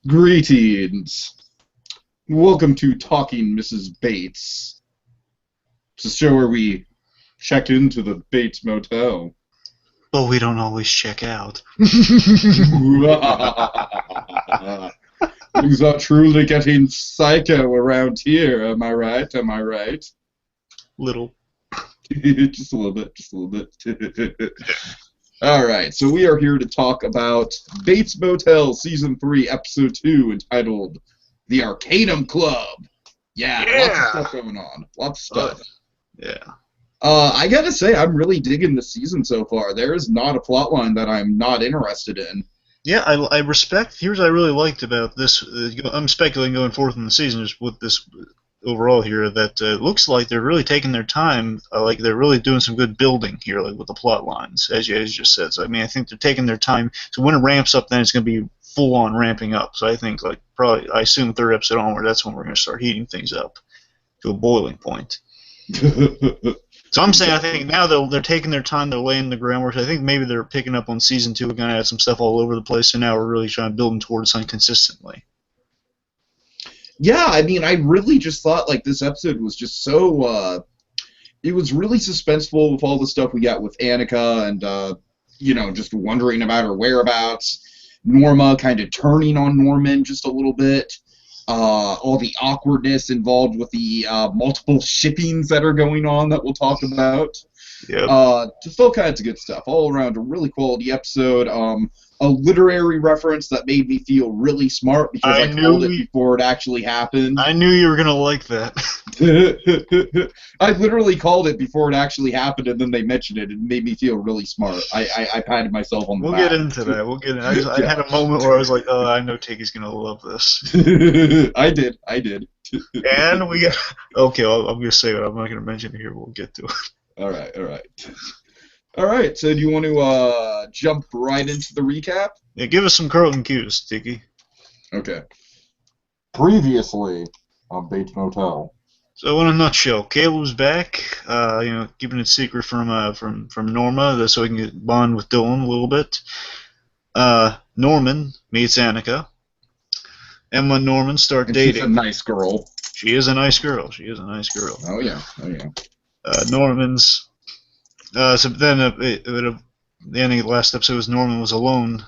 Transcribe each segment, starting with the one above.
Greetings. Welcome to Talking Mrs. Bates. It's a show where we check into the Bates Motel. But we don't always check out. Things are truly getting psycho around here, am I right? Am I right? Little. Just a little bit, just a little bit. Alright, so we are here to talk about Bates Motel Season 3, Episode 2, entitled The Arcanum Club. Yeah, lots of stuff going on. Lots of stuff. Yeah. I gotta say, I'm really digging the season so far. There is not a plotline that I'm not interested in. Yeah, I respect. Here's what I really liked about this. I'm speculating going forth in the season just with this overall here that it looks like they're really taking their time. Like they're really doing some good building here, like with the plot lines, as you just said. So I mean, I think they're taking their time. So when it ramps up, then it's going to be full on ramping up. So I think like probably I assume third episode onward, that's when we're going to start heating things up to a boiling point. So I'm saying I think now they're taking their time, they're laying the groundwork. I think maybe they're picking up on season 2. We're going to add some stuff all over the place, so now we're really trying to build them towards something consistently. Yeah, I mean, I really just thought like this episode was just so, it was really suspenseful with all the stuff we got with Annika and, you know, just wondering about her whereabouts. Norma kind of turning on Norman just a little bit. All the awkwardness involved with the multiple shippings that are going on that we'll talk about. Yep. Just all kinds of good stuff. All around a really quality episode. A literary reference that made me feel really smart because I called it before it actually happened. I knew you were going to like that. I literally called it before it actually happened, and then they mentioned it. It made me feel really smart. I patted myself on the back. We'll get into that. We'll get in. I had a moment where I was like, oh, I know Tiki's going to love this. I did. And we got... Okay, I'm going to say it. I'm not going to mention it here. We'll get to it. All right, so do you want to jump right into the recap? Yeah, give us some Carlton cues, Tiki. Okay. Previously on Bates Motel. So in a nutshell, Caleb's back, you know, keeping it secret from Norma, so he can bond with Dylan a little bit. Norman meets Annika. Emma and Norman start dating. She's a nice girl. She is a nice girl. Oh yeah. Norman's. So then, the ending of the last episode was Norman was alone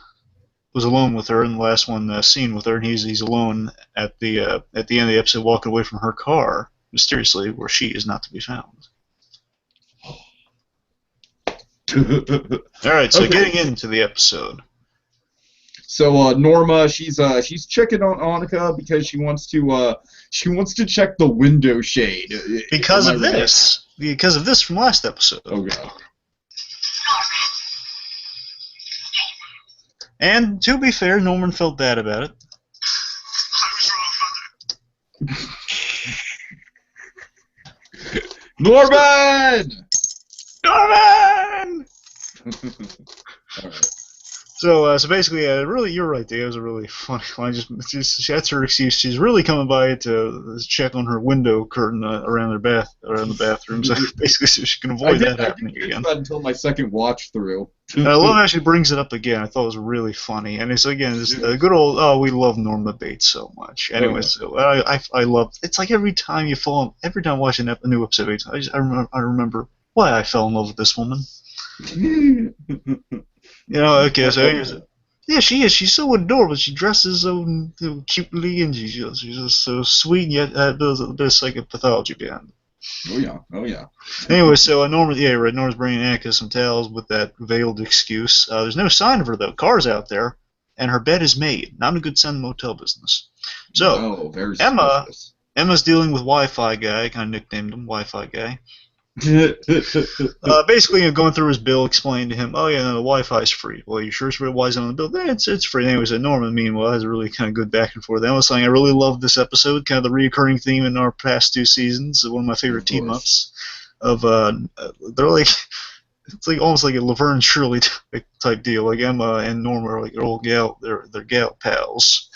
with her, in the last one scene with her, and he's alone at the end of the episode, walking away from her car mysteriously, where she is not to be found. All right, so getting into the episode. So Norma, she's checking on Annika because she wants to check the window shade. Because of this from last episode. Oh god. And to be fair, Norman felt bad about it. Norman! Norman! All right. So basically, really, you're right, Dave. It was a really funny line. That's her excuse. She's really coming by to check on her window curtain around the bathroom. So basically, so she can avoid that happening again. I didn't that until my second watch through. I love how she brings it up again. I thought it was really funny, and it's again this good old. Oh, we love Norma Bates so much. Anyway, so I love. It's like every time watching a new episode, I remember why I fell in love with this woman. You know, okay, so here's it. Yeah, she is. She's so adorable. She dresses so cutely, and she's just so sweet, and yet there's a bit of psychopathology behind it. Oh yeah. Anyway, so Norma's bringing Annika some towels with that veiled excuse. There's no sign of her, though. Car's out there, and her bed is made. Not a good sign in the motel business. So, very suspicious. Emma's dealing with Wi-Fi guy. I kind of nicknamed him Wi-Fi guy. Basically, going through his bill, explaining to him, oh yeah, no, the Wi-Fi's free. Well, you sure it's free? Why is it on the bill? It's free. Anyways, Norman, meanwhile, has a really kind of good back and forth. I was saying I really love this episode, kind of the reoccurring theme in our past 2 seasons. One of my favorite team-ups of they're like it's like almost like a Laverne and Shirley type deal. Like Emma and Norma are like they're gal pals.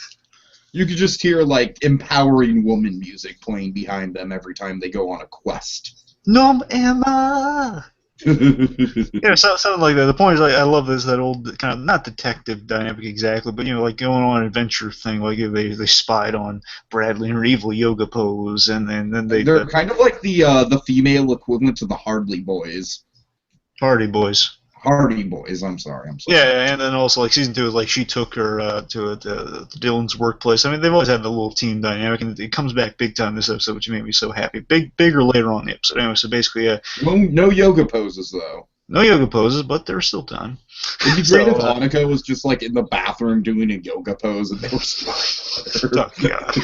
You could just hear like empowering woman music playing behind them every time they go on a quest. Norm Emma. Yeah, something like that. The point is, like, I love that old kind of not detective dynamic exactly, but like going on an adventure thing. Like they spied on Bradley in her evil yoga pose, and then they They're kind of like the female equivalent to the Hardly Boys. Hardy Boys. Hardy Boys. I'm so sorry. Yeah, and then also like season 2 is like she took her to Dylan's workplace. I mean, they've always had the little team dynamic, and it comes back big time this episode, which made me so happy. Bigger later on in the episode. Anyway, so basically, No yoga poses though. no yoga poses, but there's still time. It'd be So, great if Annika was just like in the bathroom doing a yoga pose and they were spying oh god,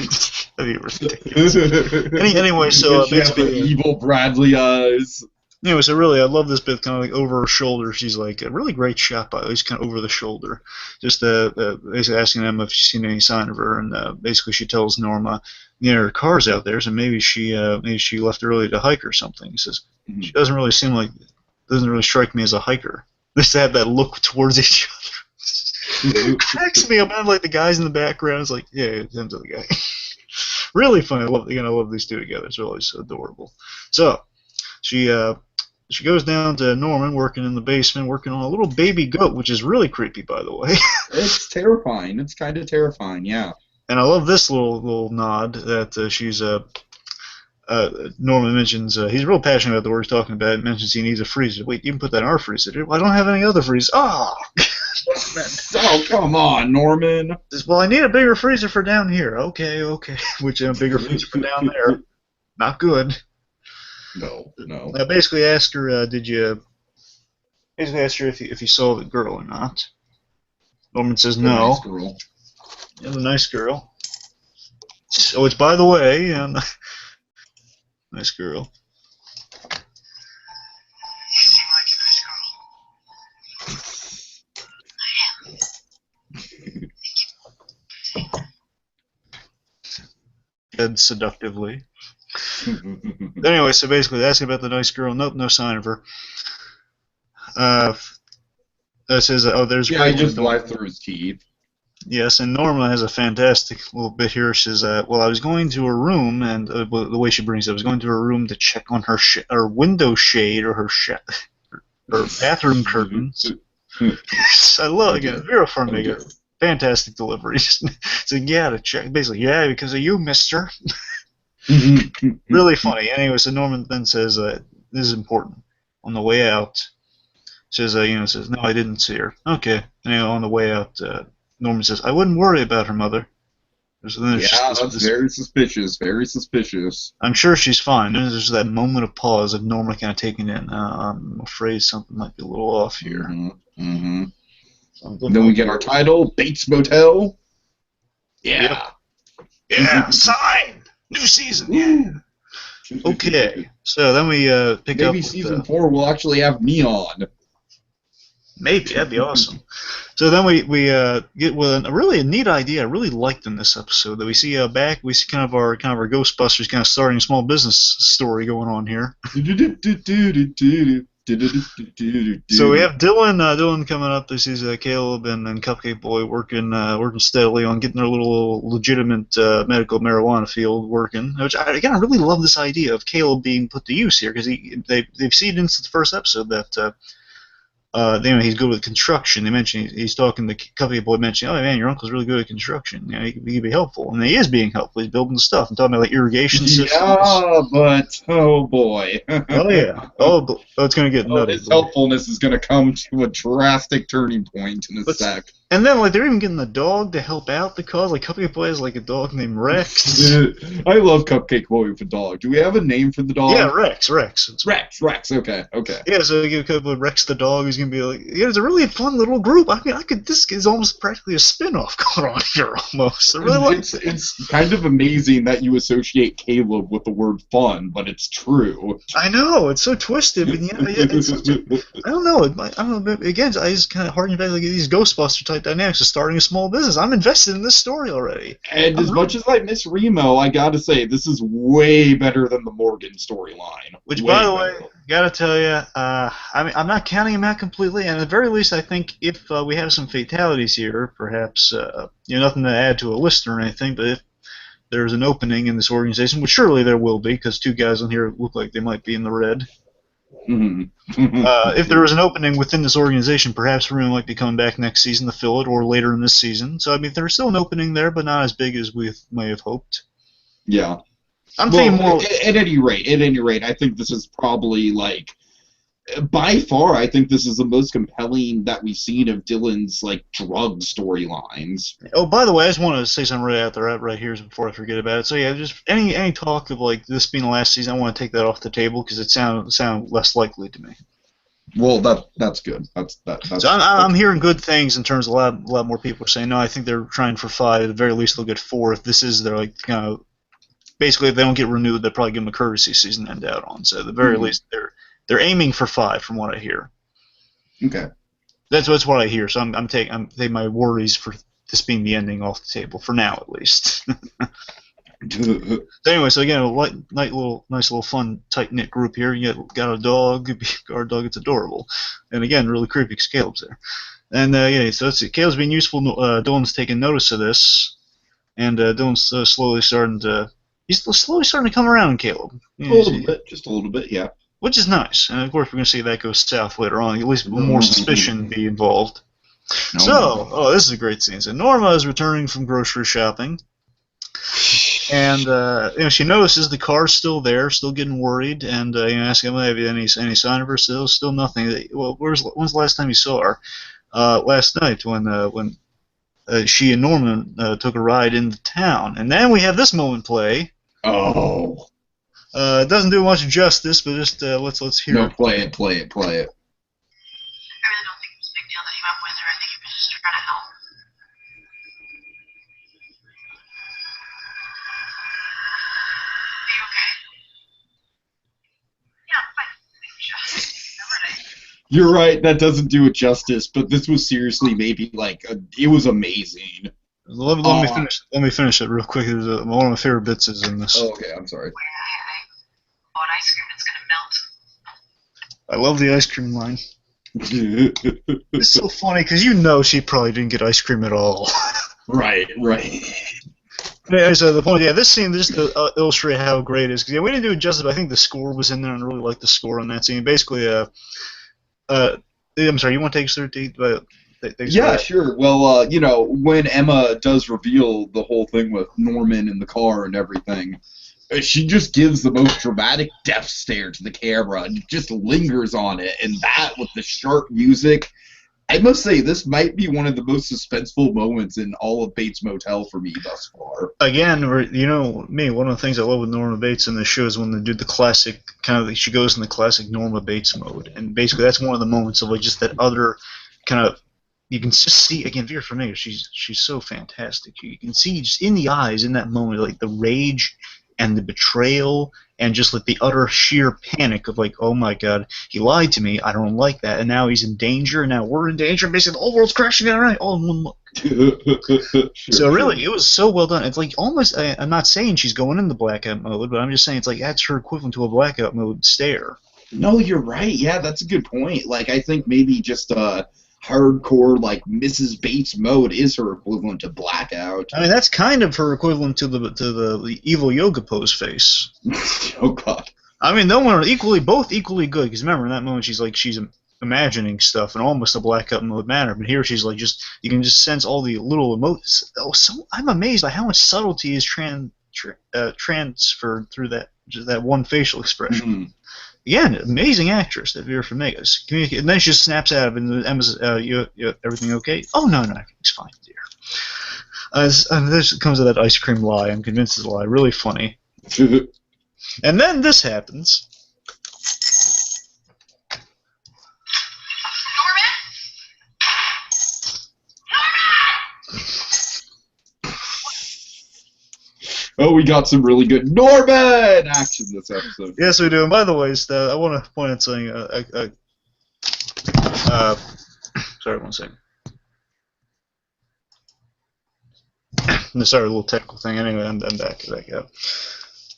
that'd be ridiculous. Anyway, so she has the basically, evil Bradley eyes. anyway, so really, I love this bit, kind of like over her shoulder. She's like a really great shot by, at least kind of over the shoulder, just basically asking them if she's seen any sign of her, and basically she tells Norma, her car's out there, so maybe she left early to hike or something. He says she doesn't really seem like, doesn't really strike me as a hiker. Just to have that look towards each other. It cracks me up. I'm like the guys in the background. It's like, yeah, it's the other guy. Really funny. I love these two together. It's really so adorable. So she goes down to Norman, working in the basement, working on a little baby goat, which is really creepy, by the way. It's terrifying. It's kind of terrifying, yeah. And I love this little nod that she's Norman mentions he's real passionate about the word he's talking about. He mentions he needs a freezer. Wait, you can put that in our freezer. Well, I don't have any other freezer. Oh, Oh, come on, Norman. well, I need a bigger freezer for down here. Okay. Which a bigger freezer for down there. Not good. No. I basically asked her, basically asked her if you saw the girl or not. Norman says no. Nice girl. Yeah, a nice girl. So it's by the way, nice girl. Said seductively. Anyway, so basically asking about the nice girl. Nope, no sign of her. That says, oh, there's yeah, he just lied through his teeth. Yes, and Norma has a fantastic little bit here. She says, well, I was going to her room, and the way she brings it, I was going to her room to check on her window shade or her bathroom curtains. I love it. Again, Vera Farmiga. Fantastic delivery. So, yeah, to check. Basically, yeah, because of you, mister. Really funny. Anyway, so Norman then says, this is important. On the way out, says, says, no, I didn't see her. Okay. Anyway, on the way out, Norman says, I wouldn't worry about her, Mother. So then that's very suspicious. Very suspicious. I'm sure she's fine. There's that moment of pause of Norman kind of taking in. I'm afraid something might be a little off here. Then we get our title, Bates Motel. Yeah. Yeah, sign! New season, yeah. Okay, so then we pick up. Maybe season 4 will actually have neon. Maybe, that'd be awesome. So then we get with a neat idea I really liked in this episode that we see we see kind of our Ghostbusters kind of starting a small business story going on here. So we have Dylan coming up. This is Caleb and Cupcake Boy working steadily on getting their little legitimate medical marijuana field working. Which I really love this idea of Caleb being put to use here because they've seen in the first episode that he's good with construction. They mention he's talking to Cupcake Boy, mentioning, "Oh man, your uncle's really good at construction. He could be helpful," and he is being helpful. He's building stuff and talking about like irrigation systems. Yeah, but oh boy. Oh yeah. It's gonna get nutty. His helpfulness is gonna come to a drastic turning point in a sec. And then like they're even getting the dog to help out the cause. Like Cupcake Boy has like a dog named Rex. I love Cupcake Boy with a dog. Do we have a name for the dog? Yeah, Rex. It's Rex. Okay. Yeah, so you give Rex the dog. He's gonna be like, yeah, it's a really fun little group. I mean, this is almost practically a spin-off going on here almost. I really like it's kind of amazing that you associate Caleb with the word fun, but it's true. I know, it's so twisted, but yeah, it's I don't know. Again, I just kind of harken back like these Ghostbuster type dynamics of starting a small business. I'm invested in this story already. And as much as I miss Remo, I gotta say this is way better than the Morgan storyline. Which, by the way, gotta tell you, I'm not counting him out completely, and at the very least, I think if we have some fatalities here, perhaps nothing to add to a list or anything, but if there's an opening in this organization, which surely there will be, because two guys on here look like they might be in the red. Mhm. If there was an opening within this organization, perhaps Runa might be coming back next season to fill it, or later in this season. So I mean, there's still an opening there, but not as big as we may have hoped. Yeah. I'm thinking Well, more. at any rate, I think this is probably like by far. I think this is the most compelling that we've seen of Dylan's like drug storylines. Oh, by the way, I just want to say something right out there, right here, before I forget about it. So yeah, just any talk of like this being the last season, I want to take that off the table because it sound less likely to me. Well, that's good. That's So I'm hearing good things in terms of a lot more people are saying no. I think they're trying for 5. At the very least, they'll get 4. If this is their like kind of basically if they don't get renewed, they'll probably give them a courtesy season to end out on. So at the very least, they're aiming for 5, from what I hear. Okay. That's what I hear. So I'm taking my worries for this being the ending off the table for now, at least. So anyway, so again, nice little fun, tight knit group here. You got a dog, guard dog. It's adorable, and again, really creepy because Caleb's there. And yeah, so that's it. Caleb's being useful. Dylan's taking notice of this, and Dylan's slowly starting to. He's slowly starting to come around, Caleb. A little bit, just a little bit, yeah. Which is nice, and of course we're going to see that go south later on. At least more suspicion be involved. No. This is a great scene. So Norma is returning from grocery shopping. And she notices the car's still there, still getting worried, and asking, "Have you any sign of her?" Still nothing. Well, when's the last time you saw her? Last night when she and Norman took a ride into town, and then we have this moment play. Oh. It doesn't do much justice, but just let's hear. No, it. play it. I really don't think it was a big deal that he went with her. I think he was just trying to help. Are you okay? Yeah, I'm fine. You're right. That doesn't do it justice, but this was seriously maybe like it was amazing. Let me finish it real quick. One of my favorite bits is in this. Oh, okay, I'm sorry. I bought ice cream. It's gonna melt. I love the ice cream line. It's so funny because she probably didn't get ice cream at all. Right. Yeah, so the point, this scene just to illustrate how great it is, because we didn't do it justice, but I think the score was in there, and I really liked the score on that scene. Basically, I'm sorry, you want to take us through it? Yeah, sure. Well, when Emma does reveal the whole thing with Norman in the car and everything, she just gives the most dramatic death stare to the camera and just lingers on it. And that, with the sharp music, I must say this might be one of the most suspenseful moments in all of Bates Motel for me thus far. Again, one of the things I love with Norma Bates in this show is when they do the classic she goes in the classic Norma Bates mode, and basically that's one of the moments of like just that other kind of. You can just see, again, if you're familiar, she's so fantastic. You can see just in the eyes in that moment, like the rage and the betrayal and just like the utter sheer panic of like, oh my god, he lied to me, I don't like that, and now he's in danger, and now we're in danger, and basically the whole world's crashing down all in one look. So really, it was so well done. It's like almost, I'm not saying she's going into blackout mode, but I'm just saying it's like that's her equivalent to a blackout mode stare. No, you're right. Yeah, that's a good point. Like, I think maybe just hardcore like Mrs. Bates mode is her equivalent to blackout. I mean, that's kind of her equivalent to the evil yoga pose face. Oh god. I mean, both equally good. Because remember, in that moment, she's imagining stuff in almost a blackout mode manner. But here, she's like you can just sense all the little emotions. Oh, so I'm amazed by how much subtlety is transferred through that one facial expression. Mm-hmm. Again, amazing actress that Vera Farmiga's. And then she just snaps out of it, and Emma's, everything okay? Oh, no, everything's fine, dear. And this comes to that ice cream lie. I'm convinced it's a lie. Really funny. And then this happens. Oh, we got some really good Norman action this episode. Yes, we do. And by the way, I want to point out something. Sorry, one second. Sorry, a little technical thing. Anyway, I'm back up.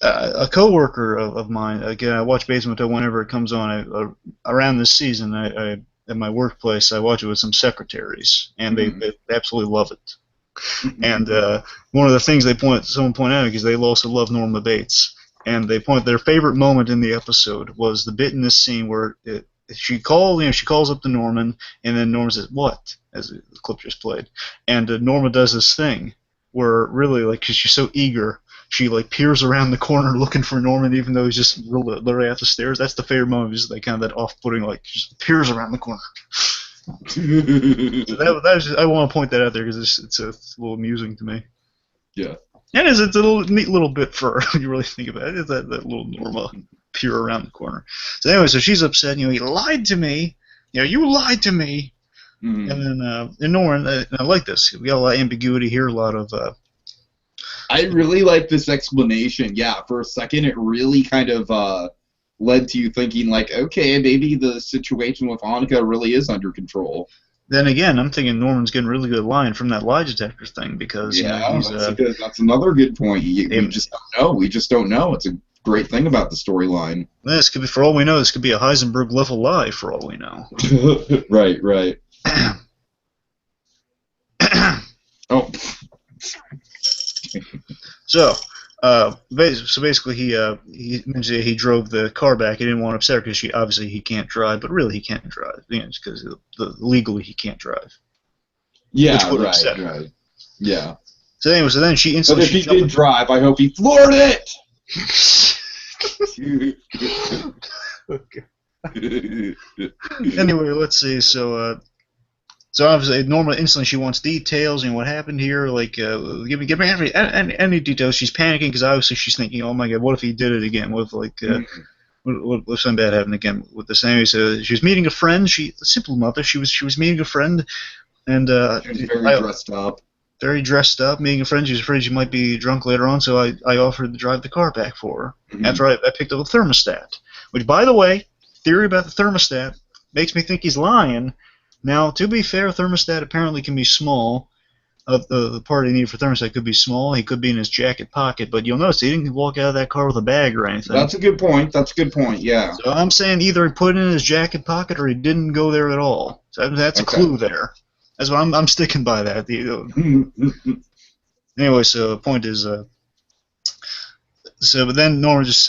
A coworker of mine. Again, I watch Bates Motel whenever it comes on. Around this season, I at my workplace, I watch it with some secretaries, and they absolutely love it. And one of the things someone pointed out, because they also love Norma Bates, and they point their favorite moment in the episode was the bit in this scene where she calls up to Norman, and then Norman says, "What?" as the clip just played, and Norma does this thing where really, like, 'cause she's so eager, she like peers around the corner looking for Norman, even though he's just literally at the stairs. That's the favorite moment, is like kind of that off-putting, like, just peers around the corner. So that was just, I want to point that out there because it's a little amusing to me. Yeah. And it's a little neat little bit for her when you really think about it. It's that little Norma peer around the corner. So anyway, so she's upset. He lied to me. You lied to me. Mm-hmm. And then and Norman, I like this. We got a lot of ambiguity here, a lot of. I really like this explanation. Yeah, for a second, it really kind of led to you thinking, like, okay, maybe the situation with Annika really is under control. Then again, I'm thinking Norman's getting a really good line from that lie detector thing because that's another good point. We just don't know. We just don't know. It's a great thing about the storyline. This could be, for all we know, this could be a Heisenberg level lie. For all we know. Right. Oh. So basically, he mentioned he drove the car back. He didn't want to upset her because obviously he can't drive, but really he can't drive. It's because legally he can't drive. Yeah, right. Yeah. So anyway, then she instantly. But if he did drive, I hope he floored it. Okay. Anyway, let's see. So obviously, Norma instantly she wants details and what happened here. Like, give me any details. She's panicking because obviously she's thinking, oh my god, what if he did it again? What if what if something bad happened again with this? Anyway, so she was meeting a friend. A simple mother. She was meeting a friend, and she was very dressed up. Very dressed up, meeting a friend. She was afraid she might be drunk later on, so I offered to drive the car back for her. Mm-hmm. After I picked up a thermostat, which, by the way, theory about the thermostat makes me think he's lying. Now, to be fair, thermostat apparently can be small. The part he needed for thermostat could be small. He could be in his jacket pocket, but you'll notice he didn't walk out of that car with a bag or anything. That's a good point. Yeah. So I'm saying either he put it in his jacket pocket or he didn't go there at all. So that's a clue there. That's what I'm sticking by that. Anyway, so the point is, but then Norma just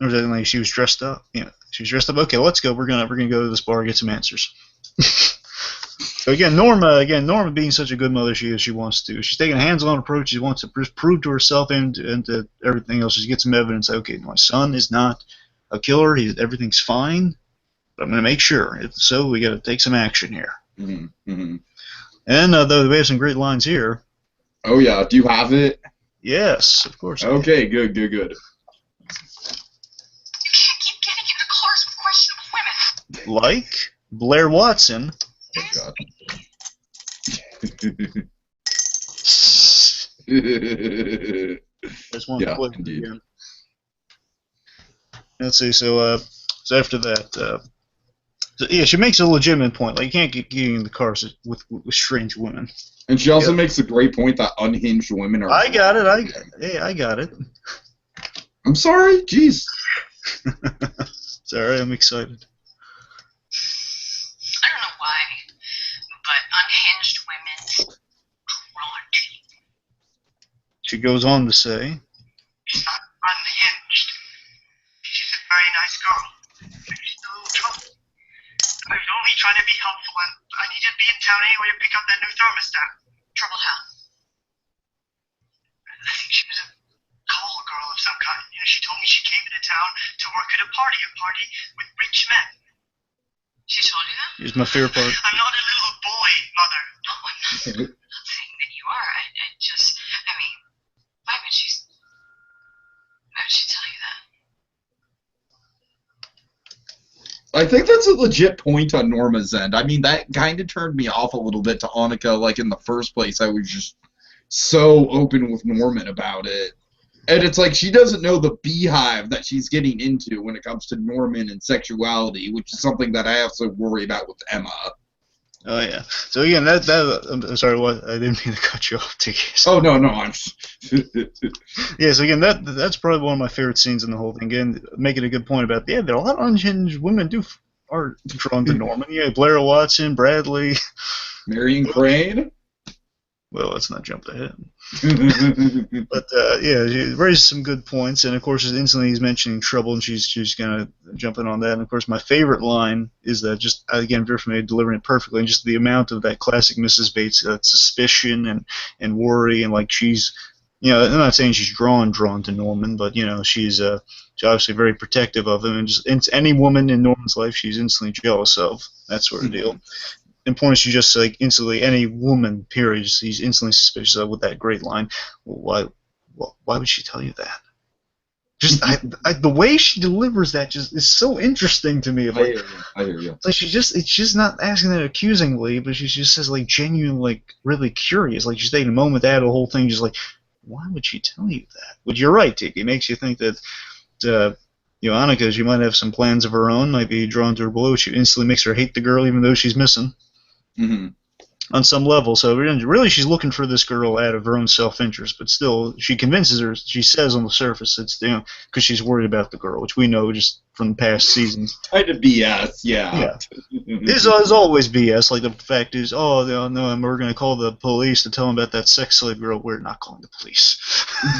like she was dressed up. She was dressed up. Okay, let's go. We're gonna go to this bar and get some answers. So again, Norma being such a good mother she wants to. She's taking a hands-on approach. She wants to prove to herself and to everything else. She gets some evidence. Okay, my son is not a killer. Everything's fine. But I'm gonna make sure. So we got to take some action here. Mm-hmm. And though we have some great lines here. Oh yeah, do you have it? Yes, of course. Okay, good. You can't keep getting into cars with questionable women. Like Blair Watson. Oh God. That's one clip again. Let's see. So after that. So, yeah, she makes a legitimate point. Like, you can't get in the cars with strange women. And she also makes a great point that unhinged women are... I got it. I got it. I'm sorry? Jeez. Sorry, I'm excited. I don't know why, but unhinged women drawn to you. She goes on to say... She's not unhinged. She's a very nice girl. She's a little trouble. I was only trying to be helpful, and I needed to be in town anyway to pick up that new thermostat. Trouble how? I think she was a call girl of some kind. Yeah, she told me she came into town to work at a party with rich men. She told you that? Here's my favorite part. I'm not a little boy, Mother. No, I'm not saying that you are. I mean, why would she tell you that? I think that's a legit point on Norma's end. I mean, that kind of turned me off a little bit to Annika. Like, in the first place, I was just so open with Norman about it. And it's like she doesn't know the beehive that she's getting into when it comes to Norman and sexuality, which is something that I also worry about with Emma. Oh, yeah. So, again, I'm sorry, what? I didn't mean to cut you off, Tiki. Oh, no, I'm... Yeah, so again, that's probably one of my favorite scenes in the whole thing. Again, making a good point about, there are a lot of unhinged women are drawn to Norman. Yeah, Blair Watson, Bradley. Marion Crane? Well, let's not jump ahead. But yeah, she raises some good points, and of course, instantly he's mentioning trouble, and she's kind of jumping on that. And of course, my favorite line is that just again, very familiar, delivering it perfectly, and just the amount of that classic Mrs. Bates suspicion and worry, and like she's, I'm not saying she's drawn to Norman, but she's obviously very protective of him, and just any woman in Norman's life, she's instantly jealous of, that sort of deal. And point is, she just like instantly any woman, period, he's instantly suspicious of with that great line. Why would she tell you that? Just the way she delivers that just is so interesting to me. I hear you. Like it's just not asking that accusingly, but she just says like genuine, like really curious. Like she's taking a moment to add the whole thing, just like, why would she tell you that? But you're right, Tiki. It makes you think that. Annika, she might have some plans of her own, might be drawn to her below. She instantly makes her hate the girl, even though she's missing. Mm-hmm. On some level, so really she's looking for this girl out of her own self-interest, but still she convinces her. She says on the surface it's because she's worried about the girl, which we know just from past seasons. Kind of BS, yeah. This is always BS. Like the fact is, no, we're going to call the police to tell them about that sex slave girl. We're not calling the police.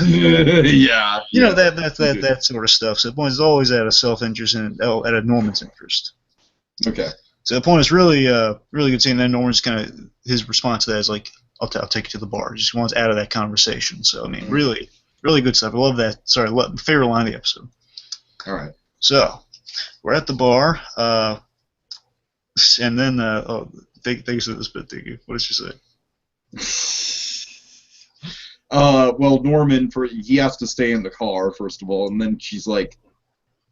Yeah. That sort of stuff. So the point is always out of self-interest and at a Norman's interest. Okay. So the point is really good scene. Then Norman's kind of his response to that is like, I'll take you to the bar. He just wants out of that conversation. So I mean, really good stuff. I love that. Sorry, favorite line of the episode. All right. So we're at the bar, and then thanks for this bit, Tiki. What did she say? Well, Norman he has to stay in the car first of all, and then she's like,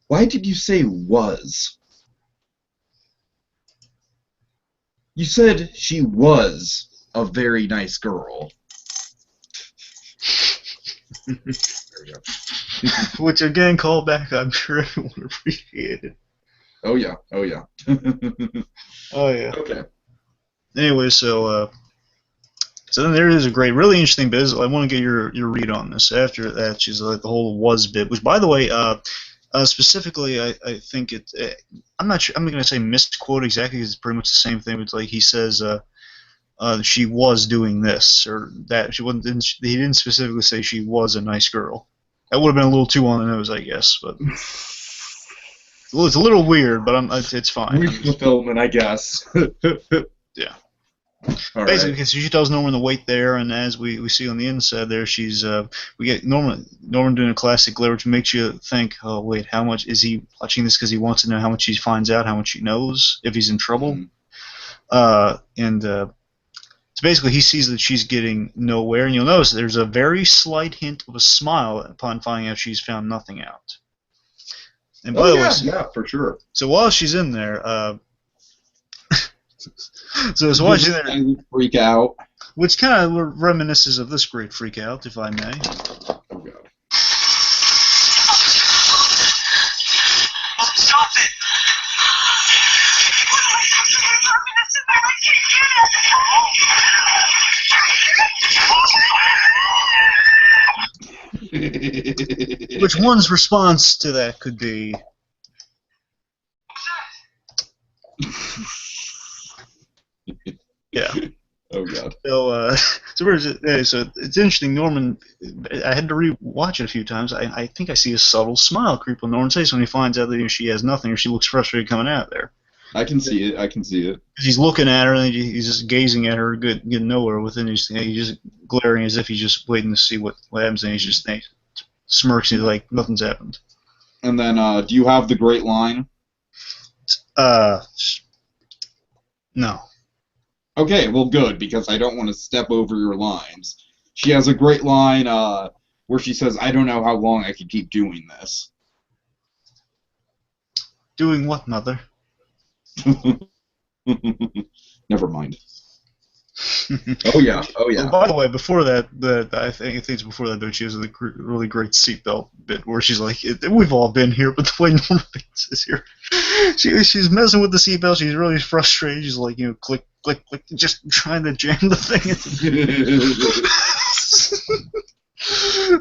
"Why did you say was?" You said she was a very nice girl. There we go. Which again, call back. I'm sure everyone appreciated. Oh yeah. Oh yeah. Okay. Anyway, so then there is a great, really interesting bit. I want to get your read on this. After that, she's like the whole was bit, which by the way, specifically, I think I'm not sure. I'm not going to say misquote exactly. It's pretty much the same thing. It's like he says, she was doing this or that. He didn't specifically say she was a nice girl. That would have been a little too on the nose, I guess. But well, it's a little weird, but it's fine. Weird fulfillment, I guess. Yeah. All basically, right. because she tells Norman to wait there, and as we see on the inside there, we get Norman doing a classic glare, which makes you think, oh wait, how much is he watching this because he wants to know how much he finds out, how much he knows, if he's in trouble, so basically he sees that she's getting nowhere, and you'll notice there's a very slight hint of a smile upon finding out she's found nothing out. And by the way, yeah, for sure. So while she's in there, so while she's in there, freak out, which kind of reminisces of this great freak out, if I may. Oh god. Stop it! Which one's response to that could be? Yeah. Oh god. So, so it's interesting. Norman, I had to re-watch it a few times. I think I see a subtle smile creep on Norman's face when he finds out that she has nothing, or she looks frustrated coming out of there. I can see it. Because he's looking at her, and he's just gazing at her, getting nowhere with it. He's just glaring as if he's just waiting to see what happens, and he smirks. He's like nothing's happened. And then, do you have the great line? No. Okay, well, good, because I don't want to step over your lines. She has a great line where she says, "I don't know how long I could keep doing this." Doing what, mother? Never mind. Oh yeah. Well, by the way, before that, I think it's before that, though, she has a really great seatbelt bit where she's like, "We've all been here," but the way Norman Bates is here, she's messing with the seatbelt. She's really frustrated. She's like, click, click, click, just trying to jam the thing.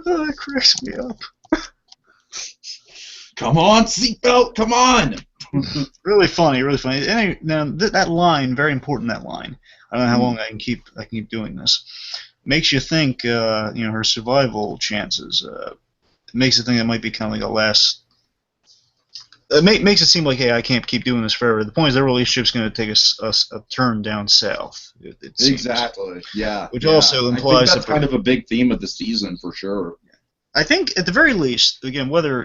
Oh, that cracks me up. Come on, seatbelt, come on! Really funny, really funny. Now, that line, very important, that line. I don't know how long I can keep doing this. Makes you think, her survival chances. It makes it think that might be kind of like a last. It makes it seem like, hey, I can't keep doing this forever. The point is, their relationship's going to take a turn down south. It seems. Exactly. Yeah. Which also implies I think that's kind of a big theme of the season for sure. I think at the very least, the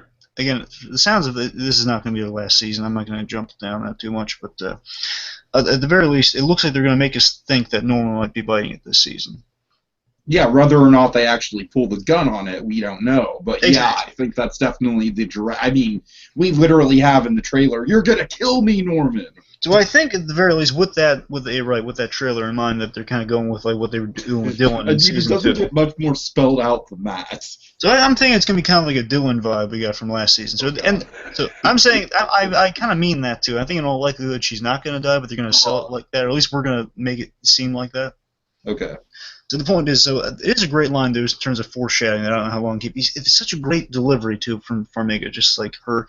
sounds of it, this is not going to be the last season. I'm not going to jump down that too much, but at the very least, it looks like they're going to make us think that Norma might be biting it this season. Yeah, whether or not they actually pull the gun on it, we don't know. But exactly. Yeah, I think that's definitely the direct. I mean, we literally have in the trailer, "You're gonna kill me, Norman." So I think at the very least, with that trailer in mind, that they're kind of going with like what they were doing with Dylan in season 2. It doesn't get much more spelled out than that. So I'm thinking it's going to be kind of like a Dylan vibe we got from last season. So I'm saying I kind of mean that too. I think in all likelihood she's not going to die, but they're going to sell it like that, or at least we're going to make it seem like that. Okay. So the point is, it is a great line there in terms of foreshadowing. I don't know how long it's such a great delivery too from Farmiga. Just like her,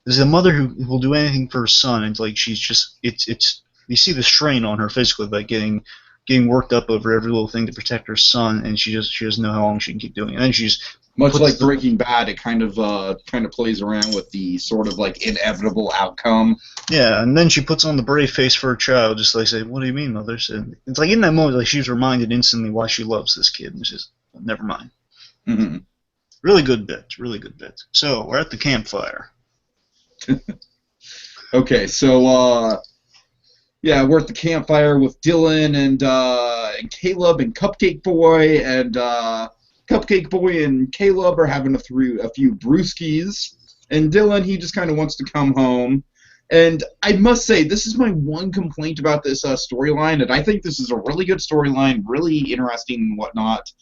there's a mother who will do anything for her son, and like she's just it's you see the strain on her physically, like getting worked up over every little thing to protect her son, and she doesn't know how long she can keep doing it. And then she's much like Breaking Bad, it kind of plays around with the sort of like inevitable outcome. Yeah, and then she puts on the brave face for her child, just like say, "What do you mean, mother?" And it's like in that moment, like she's reminded instantly why she loves this kid, and says, well, "Never mind." Mm-hmm. Really good bit, really good bit. So we're at the campfire. Okay, so we're at the campfire with Dylan and Caleb and Cupcake Boy, and Cupcake Boy and Caleb are having a few brewskis, and Dylan, he just kind of wants to come home. And I must say, this is my one complaint about this storyline, and I think this is a really good storyline, really interesting and whatnot.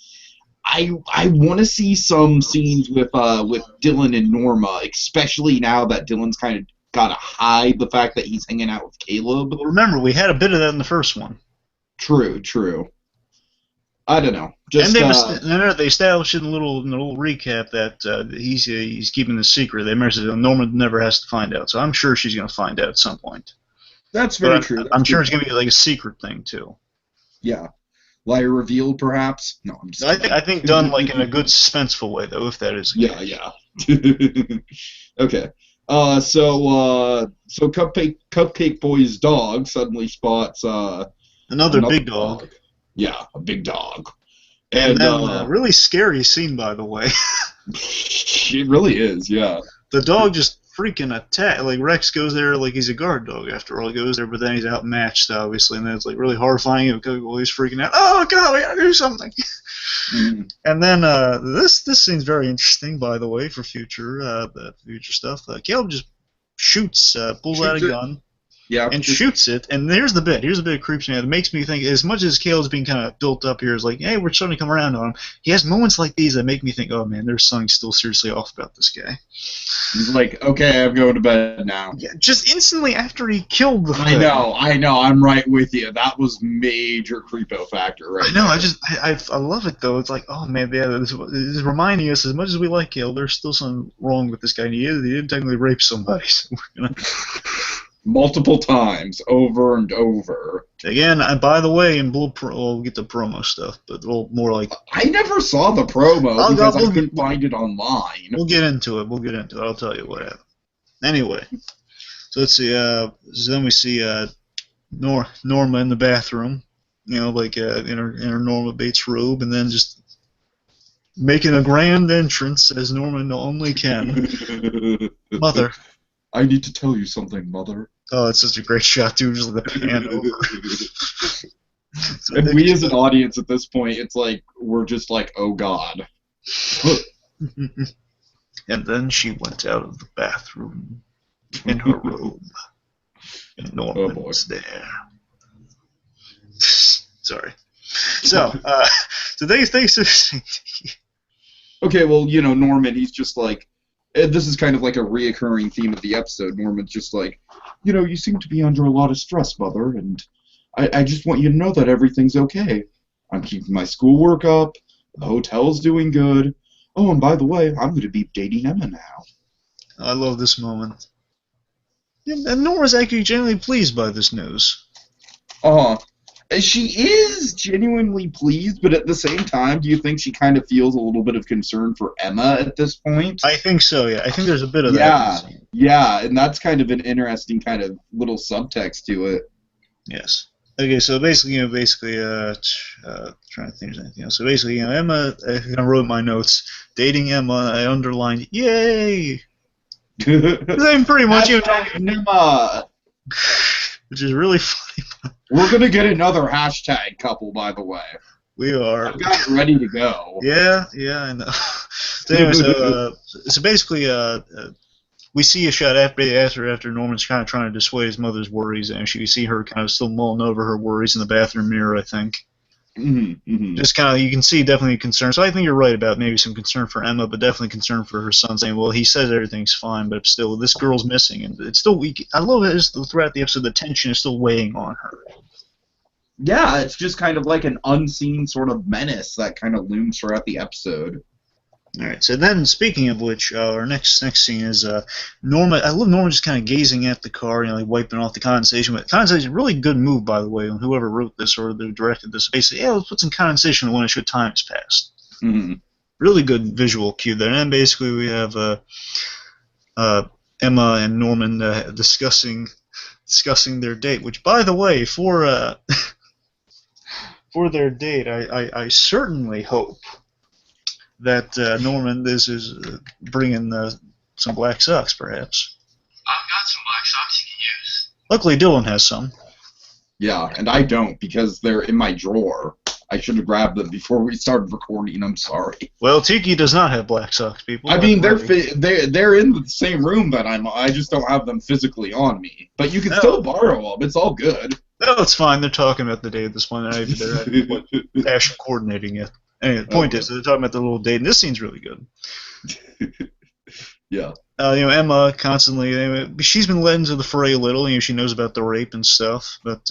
I want to see some scenes with Dylan and Norma, especially now that Dylan's kind of got to hide the fact that he's hanging out with Caleb. Well, remember, we had a bit of that in the first one. True. I don't know. Just and they established in a little recap that he's keeping the secret. They mentioned that Norma never has to find out, so I'm sure she's going to find out at some point. That's very true. I'm sure it's going to be like a secret thing too. Yeah. Liar revealed, perhaps? No, I'm just kidding. I think done like in a good suspenseful way, though, if that is the case. Yeah. Okay. So Cupcake Boy's dog suddenly spots another big dog. Yeah, a big dog. And then a really scary scene, by the way. It really is, yeah. The dog just freaking attack. Like Rex goes there like he's a guard dog after all. He goes there, but then he's outmatched obviously, and then it's like really horrifying. While he's freaking out. Oh God, we gotta do something. Mm. And then this scene's very interesting, by the way, for future stuff. Caleb just pulls out a gun. Yeah, and shoots it, and here's the bit that creeps me out. It makes me think, as much as Caleb's being kind of built up here, is like, hey, we're starting to come around on him. He has moments like these that make me think, oh man, there's something still seriously off about this guy. He's like, okay, I'm going to bed now. Yeah, just instantly after he killed the thing. I know, I'm right with you. That was major creepo factor, right? I know, I love it though. It's like, oh man, yeah, this is reminding us, as much as we like Caleb, there's still something wrong with this guy. He didn't technically rape somebody. So we're gonna... Multiple times, over and over. Again, by the way, in we'll get the promo stuff, but more like... I never saw the promo because I couldn't find it online. We'll get into it. I'll tell you what happened. Anyway, so let's see. So then we see Norma in the bathroom, like in her Norma Bates robe, and then just making a grand entrance as Norma only can. Mother. I need to tell you something, Mother. Oh, it's such a great shot, too. Just like the pan over. And we as an audience at this point, it's like, we're just like, oh God. And then she went out of the bathroom in her robe. And Norman was there. Sorry. So thanks. Okay, well, Norman, he's just like, this is kind of like a reoccurring theme of the episode. Norman's just like, you seem to be under a lot of stress, Mother, and I just want you to know that everything's okay. I'm keeping my schoolwork up, the hotel's doing good. Oh, and by the way, I'm going to be dating Emma now. I love this moment. And Norma's actually genuinely pleased by this news. And She is genuinely pleased, but at the same time, do you think she kind of feels a little bit of concern for Emma at this point? I think so, yeah. I think there's a bit of Yeah, that. yeah, and that's kind of an interesting kind of little subtext to it. Yes. Okay, so basically, trying to think of anything else. So basically, Emma, I wrote my notes, dating Emma, I underlined, yay! Then pretty much, Emma. which is really funny. We're gonna get another hashtag couple, by the way. We are. I've got it ready to go. Yeah, I know. So anyway, so basically, we see a shot after Norman's kind of trying to dissuade his mother's worries, and you see her kind of still mulling over her worries in the bathroom mirror, I think. Just kind of, you can see definitely concern. So I think you're right about maybe some concern for Emma, but definitely concern for her son, saying, well, he says everything's fine, but still, this girl's missing. And it's still weak. I love it throughout the episode, the tension is still weighing on her. Yeah, it's just kind of like an unseen sort of menace that kind of looms throughout the episode. All right. So then, speaking of which, our next scene is Norma. I love Norma just kind of gazing at the car, like wiping off the condensation. But condensation, really good move, by the way. And whoever wrote this or directed this, basically, let's put some condensation when it should time has passed. Really good visual cue there. And then basically we have Emma and Norman discussing their date. Which, by the way, for their date, I certainly hope that Norman is bringing some black socks, perhaps. I've got some black socks you can use. Luckily, Dylan has some. Yeah, and I don't because they're in my drawer. I should have grabbed them before we started recording. I'm sorry. Well, Tiki does not have black socks, people. I mean, they're in the same room that I'm. I just don't have them physically on me. But you can still borrow them. It's all good. No, it's fine. They're talking about the date at this point. They're actually coordinating it. Anyway, the point is, they're talking about the little date, and this scene's really good. Yeah. Emma constantly, she's been led into the fray a little. She knows about the rape and stuff, but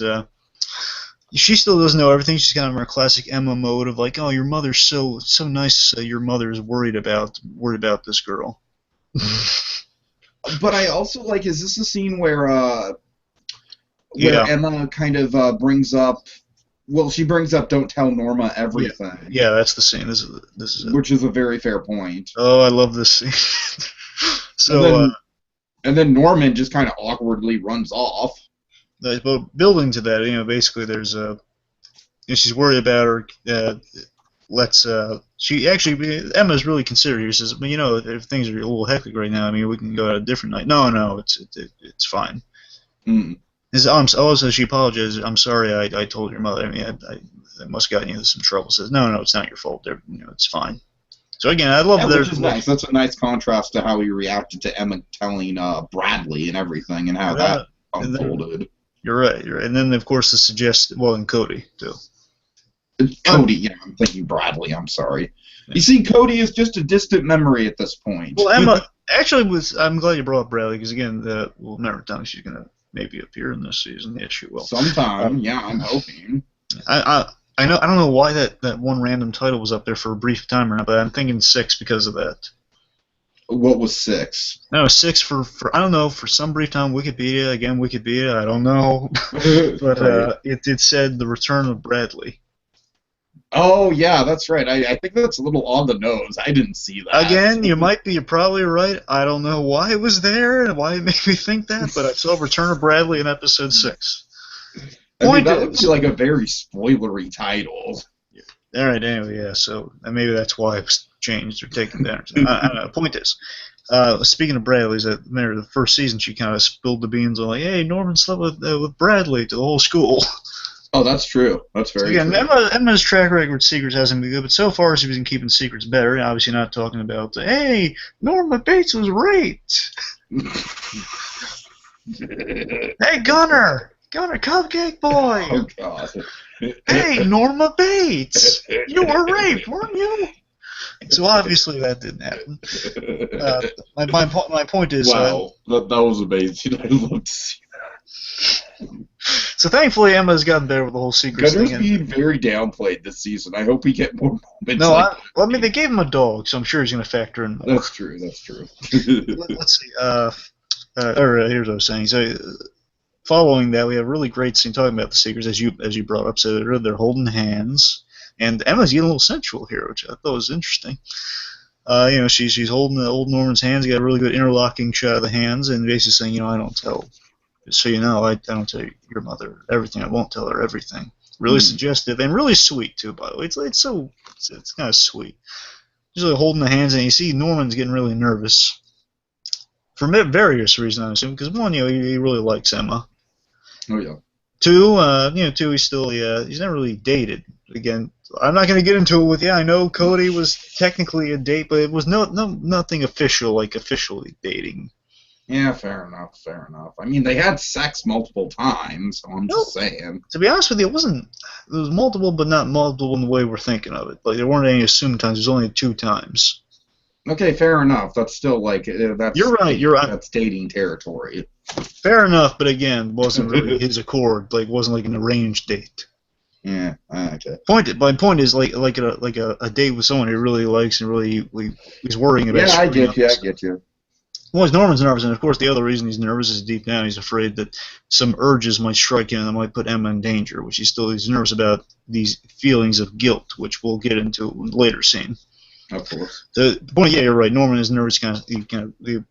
she still doesn't know everything. She's kind of in her classic Emma mode of like, oh, your mother's so nice. Your mother is worried about this girl. But I also like, is this a scene where Emma kind of brings up? Well, she brings up "Don't tell Norma everything." Yeah, that's the scene. This is it. Which is a very fair point. Oh, I love this scene. And then Norman just kind of awkwardly runs off. But building to that, basically there's she's worried about her. Emma's really considerate. She says, but if things are a little hectic right now, we can go out a different night. No, it's fine. Also, she apologizes. I'm sorry, I told your mother. I must have gotten you into some trouble. Says, no, it's not your fault. It's fine. So again, I love which is nice. That's a nice contrast to how he reacted to Emma telling Bradley and everything, and how that unfolded. You're right. And then of course and Cody too. Cody, I'm thinking Bradley. I'm sorry. You see, Cody is just a distant memory at this point. Well, Emma actually I'm glad you brought up Bradley because again, we'll never tell she's gonna maybe appear in this season. Yes, she will. Sometime, I'm hoping. I don't know why that one random title was up there for a brief time or not, but I'm thinking 6 because of that. What was 6? No, 6 for I don't know, for some brief time. Wikipedia, I don't know. But it said the return of Bradley. Oh yeah, that's right. I think that's a little on the nose. I didn't see that. Again, you're probably right. I don't know why it was there and why it made me think that, but I saw Return of Bradley in episode 6. That would be like a very spoilery title. All right. Anyway, yeah. So maybe that's why it was changed or taken down. I don't know. Point is, speaking of Bradley's, remember the first season she kind of spilled the beans on like, hey, Norman slept with Bradley to the whole school. Oh, that's true. That's very true. Emma's track record with secrets hasn't been good, but so far she's been keeping secrets better. Obviously not talking about, hey, Norma Bates was raped. Hey, Gunner, Cupcake Boy. Oh, God. Hey, Norma Bates, you were raped, weren't you? So obviously that didn't happen. My point is... Wow, that was amazing. I'd love to see that. So thankfully Emma's gotten better with the whole secrets Gunner's thing. being very downplayed this season. I hope we get more moments. No, they gave him a dog, so I'm sure he's going to factor in more. That's true. Let's see. Here's what I was saying. So following that, we have a really great scene talking about the Seekers, as you brought up. So they're holding hands, and Emma's getting a little sensual here, which I thought was interesting. She's holding the old Norman's hands. You got a really good interlocking shot of the hands, and basically saying, I don't tell. So I don't tell your mother everything. I won't tell her everything. Really suggestive and really sweet too. By the way, it's kind of sweet. Just like holding the hands, and you see Norman's getting really nervous for various reasons. I assume because one, he really likes Emma. Oh yeah. Two, he's never really dated. Again, I'm not going to get into it with you. I know Cody was technically a date, but it was nothing official, like officially dating. Yeah, fair enough. I mean, they had sex multiple times, so I'm just saying. To be honest with you, it was multiple, but not multiple in the way we're thinking of it. Like, there weren't any assumed times. There's only 2 times. Okay, fair enough. That's still, like, that's... You're right. That's dating territory. Fair enough, but again, wasn't really his accord. Like, wasn't like an arranged date. Yeah, okay. My point is, like a date with someone he really likes and really he's worrying about. Yeah, I get you. Well, Norman's nervous, and of course the other reason he's nervous is deep down he's afraid that some urges might strike him that might put Emma in danger, which he's nervous about these feelings of guilt, which we'll get into in a later scene. Of course. The point, yeah, you're right. Norman is nervous. He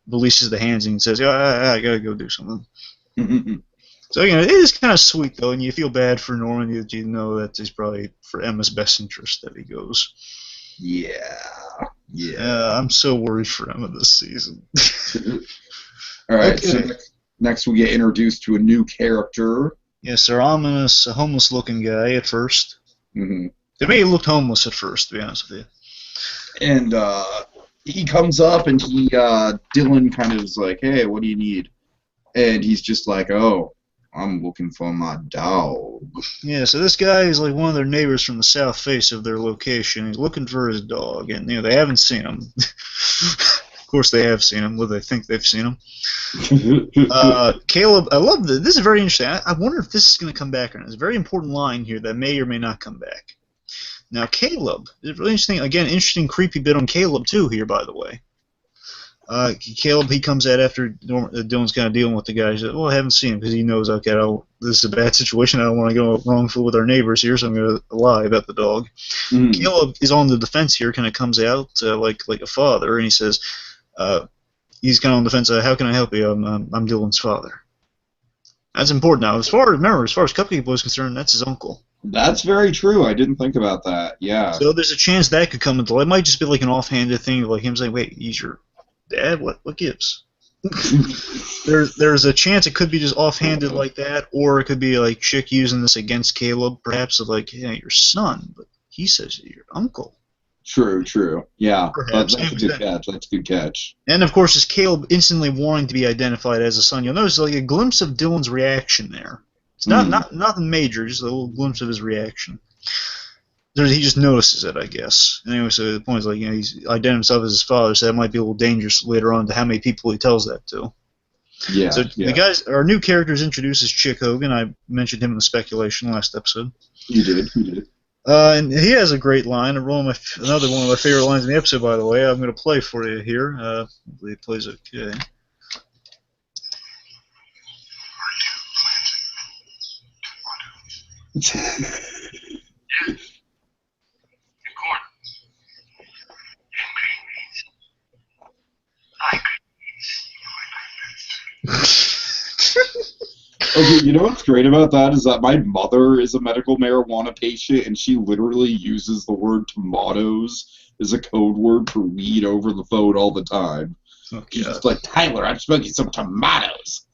releases the hands and says, I gotta go do something. So again, it is kind of sweet though, and you feel bad for Norman that you know that it's probably for Emma's best interest that he goes. Yeah. I'm so worried for Emma this season. All right. Okay. So next we get introduced to a new character. Yes, they're ominous, a homeless-looking guy at first. Mm-hmm. They may have looked homeless at first, to be honest with you. And he comes up, and Dylan kind of is like, "Hey, what do you need?" And he's just like, "Oh, I'm looking for my dog." Yeah, so this guy is like one of their neighbors from the south face of their location. He's looking for his dog, and they haven't seen him. Of course, they have seen him. Well, they think they've seen him. Caleb, I love this. This is very interesting. I wonder if this is going to come back or not. It's a very important line here that may or may not come back. Now, Caleb is really interesting. Again, interesting, creepy bit on Caleb too here, by the way. Caleb, he comes out after Dylan's kind of dealing with the guy. He says, "Well, I haven't seen him," because he knows, okay, this is a bad situation. I don't want to go wrongful with our neighbors here, so I'm going to lie about the dog. Caleb is on the defense here, kind of comes out like a father, and he says, he's kind of on the defense. How can I help you? I'm Dylan's father. That's important now. As far as Cupcake Boy is concerned, that's his uncle. That's very true. I didn't think about that. Yeah. So there's a chance that could come into light. It might just be like an offhanded thing, like him saying, "Wait, he's your dad? What gives?" There's a chance it could be just offhanded like that, or it could be like Chick using this against Caleb, perhaps of like, "Yeah, your son," but he says you're your uncle. True. Yeah, perhaps. That's a good catch. That's a good catch. And of course, is Caleb instantly wanting to be identified as a son. You'll notice like a glimpse of Dylan's reaction there. It's not nothing major, just a little glimpse of his reaction. He just notices it, I guess. Anyway, so the point is, like, he's identified himself as his father, so that might be a little dangerous later on to how many people he tells that to. Yeah. So our new character is introduced as Chick Hogan. I mentioned him in the speculation last episode. You did. And he has a great line. Another one of my favorite lines in the episode, by the way. I'm going to play for you here. Hopefully it plays okay. Corn. And green beans. I green beans. Okay, you know what's great about that is that my mother is a medical marijuana patient, and she literally uses the word tomatoes as a code word for weed over the phone all the time. Oh, She's just like, "Tyler, I'm smoking some tomatoes."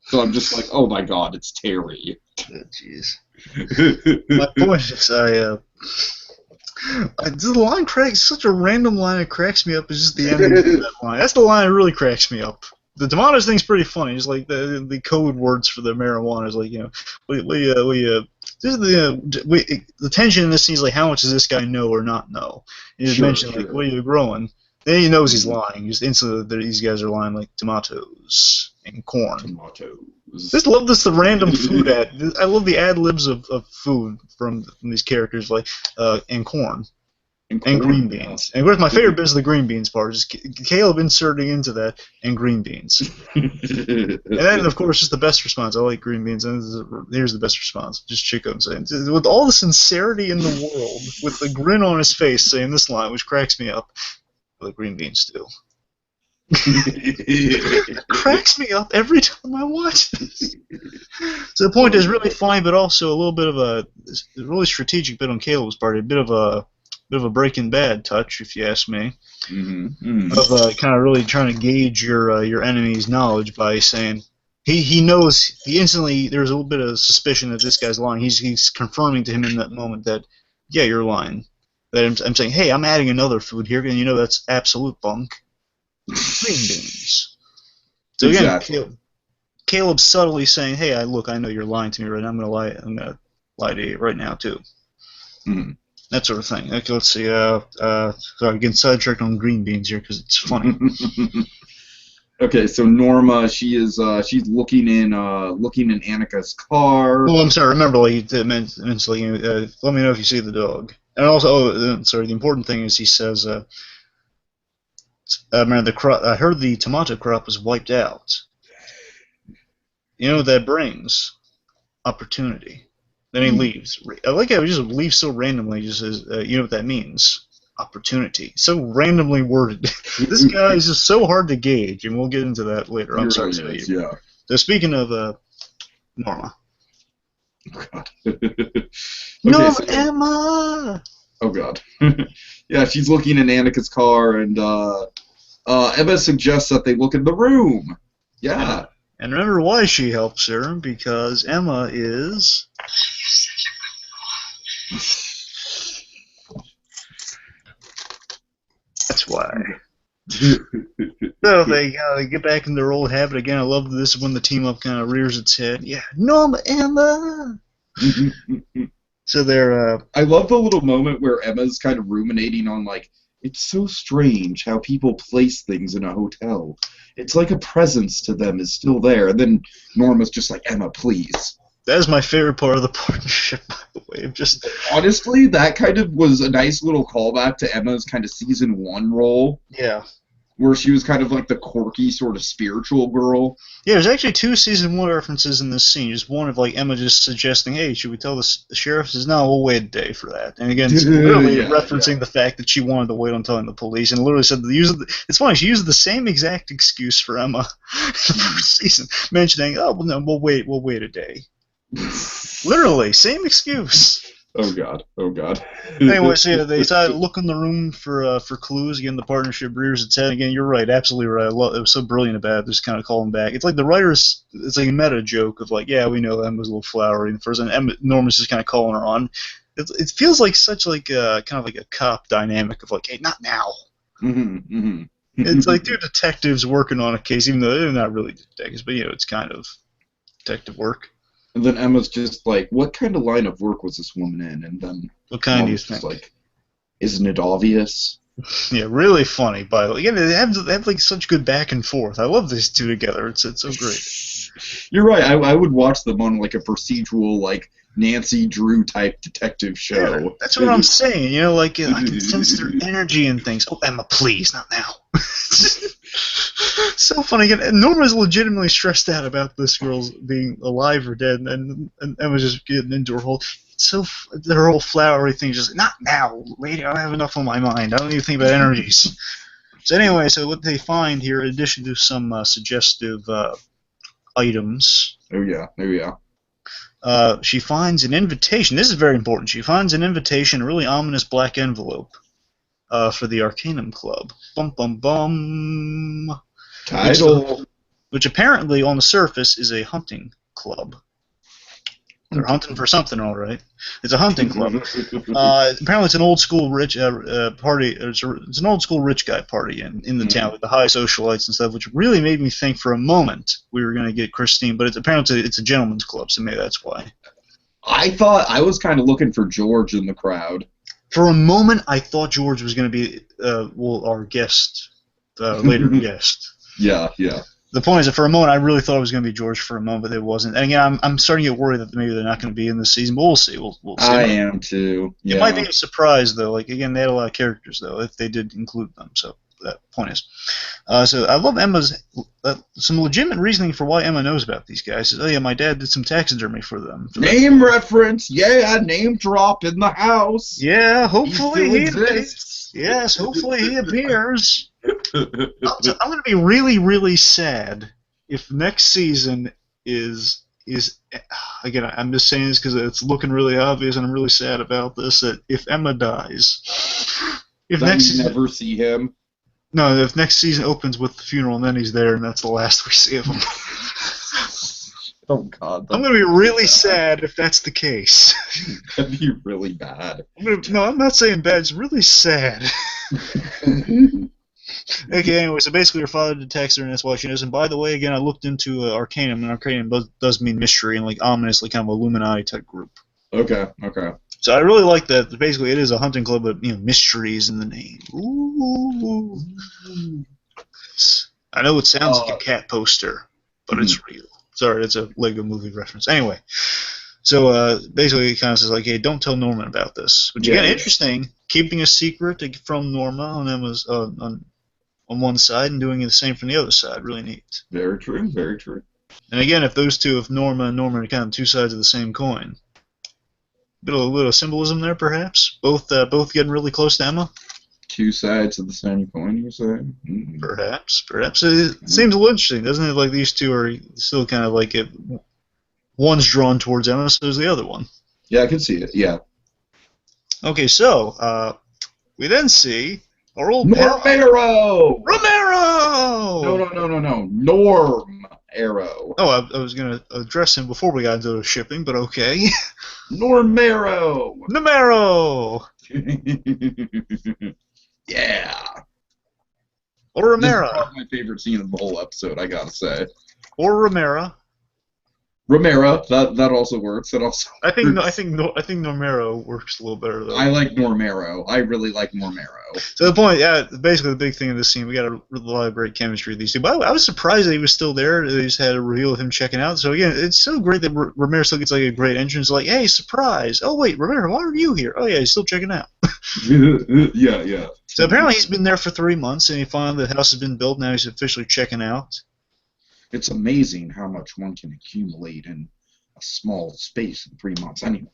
So I'm just like, oh my god, it's Terry. Jeez. My point is, the line cracks, such a random line, it cracks me up. It's just the ending of that line. That's the line that really cracks me up. The tomatoes thing's pretty funny. Just like the code words for the marijuana is like, the tension in this scene is like, how much does this guy know or not know? And he's mentioned like, what are you growing? Then he knows he's lying. Just instantly, these guys are lying like tomatoes and corn. Tomatoes. Just love this the random food I love the ad libs of food from these characters like and corn. And green beans. And of course, my favorite bit is the green beans part. Just Caleb inserting into that, and green beans. And then, of course, just the best response. I like green beans. And here's the best response. Just Chico saying, with all the sincerity in the world, with the grin on his face, saying this line, which cracks me up. I like green beans, too. Cracks me up every time I watch this. So the point is really funny, but also a little bit of a really strategic bit on Caleb's part. A bit of a Breaking Bad touch, if you ask me, of kind of really trying to gauge your enemy's knowledge by saying he knows he instantly. There's a little bit of suspicion that this guy's lying. He's confirming to him in that moment that yeah, you're lying. That I'm saying, hey, I'm adding another food here, and you know that's absolute bunk. Green beans. So again, exactly. Caleb's subtly saying, hey, I know you're lying to me right now. I'm gonna lie to you right now too. Mm-hmm. That sort of thing. Okay, let's see. Sorry, getting sidetracked on green beans here because it's funny. Okay, so Norma, she's looking in Annika's car. Oh, I'm sorry. Remember, let me know if you see the dog. And also, sorry. The important thing is he says, I heard the tomato crop was wiped out. You know what that brings? Opportunity. Then he leaves. I like how he just leaves so randomly. He just says, you know what that means? Opportunity. So randomly worded. This guy is just so hard to gauge, and we'll get into that later. I'm sorry. Yeah. So speaking of Norma. Oh, God. No, so, Emma! Oh, God. Yeah, she's looking in Annika's car, and Emma suggests that they look in the room. Yeah. And remember why she helps her, because Emma is... That's why. So they get back in their old habit again. I love this when the team up kind of rears its head. Yeah, Norma, Emma! So they're... I love the little moment where Emma's kind of ruminating on, like, it's so strange how people place things in a hotel. It's like a presence to them is still there. And then Norma's just like, Emma, please. That is my favorite part of the partnership, by the way. Just honestly, that kind of was a nice little callback to Emma's kind of season 1 role. Yeah. Where she was kind of like the quirky sort of spiritual girl. Yeah, there's actually 2 season 1 references in this scene. Just one of like Emma just suggesting, hey, should we tell the sheriff? Says, no, we'll wait a day for that. And again, it's literally referencing the fact that she wanted to wait on telling the police, and literally said it's funny, she used the same exact excuse for Emma in the first season, mentioning, oh, well, no, we'll wait a day. Literally, same excuse. Oh God! Oh God! Anyway, so yeah, they decided to look in the room for clues. Again, the partnership rears its head. Again, you're right, absolutely right. It was so brilliant about it, just kind of calling back. It's like the writers. It's like a meta joke of like, yeah, we know Emma's a little flowery in the first, and Norma's just kind of calling her on. It feels like such like kind of like a cop dynamic of like, hey, not now. It's like 2 detectives working on a case, even though they're not really detectives, but it's kind of detective work. And then Emma's just like, what kind of line of work was this woman in? And then what kind do you think? Like, isn't it obvious? Yeah, really funny. But again, they have like such good back and forth. I love these 2 together. It's so great. You're right. I would watch them on like a procedural, like Nancy Drew type detective show. Yeah, that's what I'm saying. I can sense their energy and things. Oh, Emma, please, not now. So funny. Again, Norma's legitimately stressed out about this girl's being alive or dead, and Emma's just getting into her whole her whole flowery thing. Just not now, lady. I don't have enough on my mind. I don't even think about energies. So anyway, so what they find here, in addition to some suggestive items. Oh yeah. She finds an invitation. This is very important. She finds an invitation, a really ominous black envelope, for the Arcanum Club. Bum bum bum. Title. Which apparently, on the surface, is a hunting club. They're hunting for something, all right. It's a hunting club. Apparently, it's an old school rich party. It's an old school rich guy party in the town with the high socialites and stuff, which really made me think for a moment we were going to get Christine, but it's apparently it's a gentleman's club, so maybe that's why. I was kind of looking for George in the crowd. For a moment, I thought George was going to be our guest, later guest. Yeah. The point is that for a moment, I really thought it was going to be George for a moment, but it wasn't. And again, I'm starting to get worried that maybe they're not going to be in this season, but we'll see. We'll see. I am too. Yeah. It might be a surprise, though. Like, again, they had a lot of characters, though, if they did include them. So that point is. So I love Emma's some legitimate reasoning for why Emma knows about these guys. Is, oh, yeah, my dad did some taxidermy for them. Name reference. Yeah, name drop in the house. Yeah, hopefully he exists. Yes, hopefully he appears. I'm going to be really, really sad if next season is again, I'm just saying this because it's looking really obvious, and I'm really sad about this. That if Emma dies, if then next you season, never see him. no, if next season opens with the funeral and then he's there, and that's the last we see of him. Oh God! I'm going to be really sad if that's the case. That'd be really bad. No, I'm not saying bad. It's really sad. Okay, anyway, so basically her father did text her, and that's why she knows. And by the way, again, I looked into Arcanum, and Arcanum does mean mystery and like ominously kind of Illuminati type group. Okay. So I really like that. Basically, it is a hunting club, but mysteries in the name. Ooh. I know it sounds like a cat poster, but it's real. Sorry, it's a Lego movie reference. Anyway, so basically, it kind of says like, "Hey, don't tell Norma about this." Which again, interesting. Keeping a secret from Norma on Emma's on one side and doing the same from the other side. Really neat. Very true. Very true. And again, if Norma and Norman are kind of two sides of the same coin. A little symbolism there, perhaps. Both getting really close to Emma. Two sides of the same coin, you say? Mm-hmm. Perhaps. It seems a little interesting, doesn't it? Like these two are still kind of like it. One's drawn towards Emma, so is the other one. Yeah, I can see it. Yeah. Okay, so we then see our old Romero. No. Norm Arrow. Oh, I was going to address him before we got into the shipping, but okay. Normero. Yeah. Or Romero. This is probably my favorite scene of the whole episode, I gotta say. Or Romero. Romero, that also works. That also. I think Normero works a little better though. I like Normero. I really like Normero. So the point, basically the big thing in this scene, we got a lot of great chemistry with these two. But I was surprised that he was still there. They just had a reveal of him checking out. So again, it's so great that Romero still gets like a great entrance. Like, hey, surprise! Oh wait, Romero, why are you here? Oh yeah, he's still checking out. Yeah. So apparently he's been there for 3 months, and he finally the house has been built. Now he's officially checking out. It's amazing how much one can accumulate in a small space in 3 months. Anyway.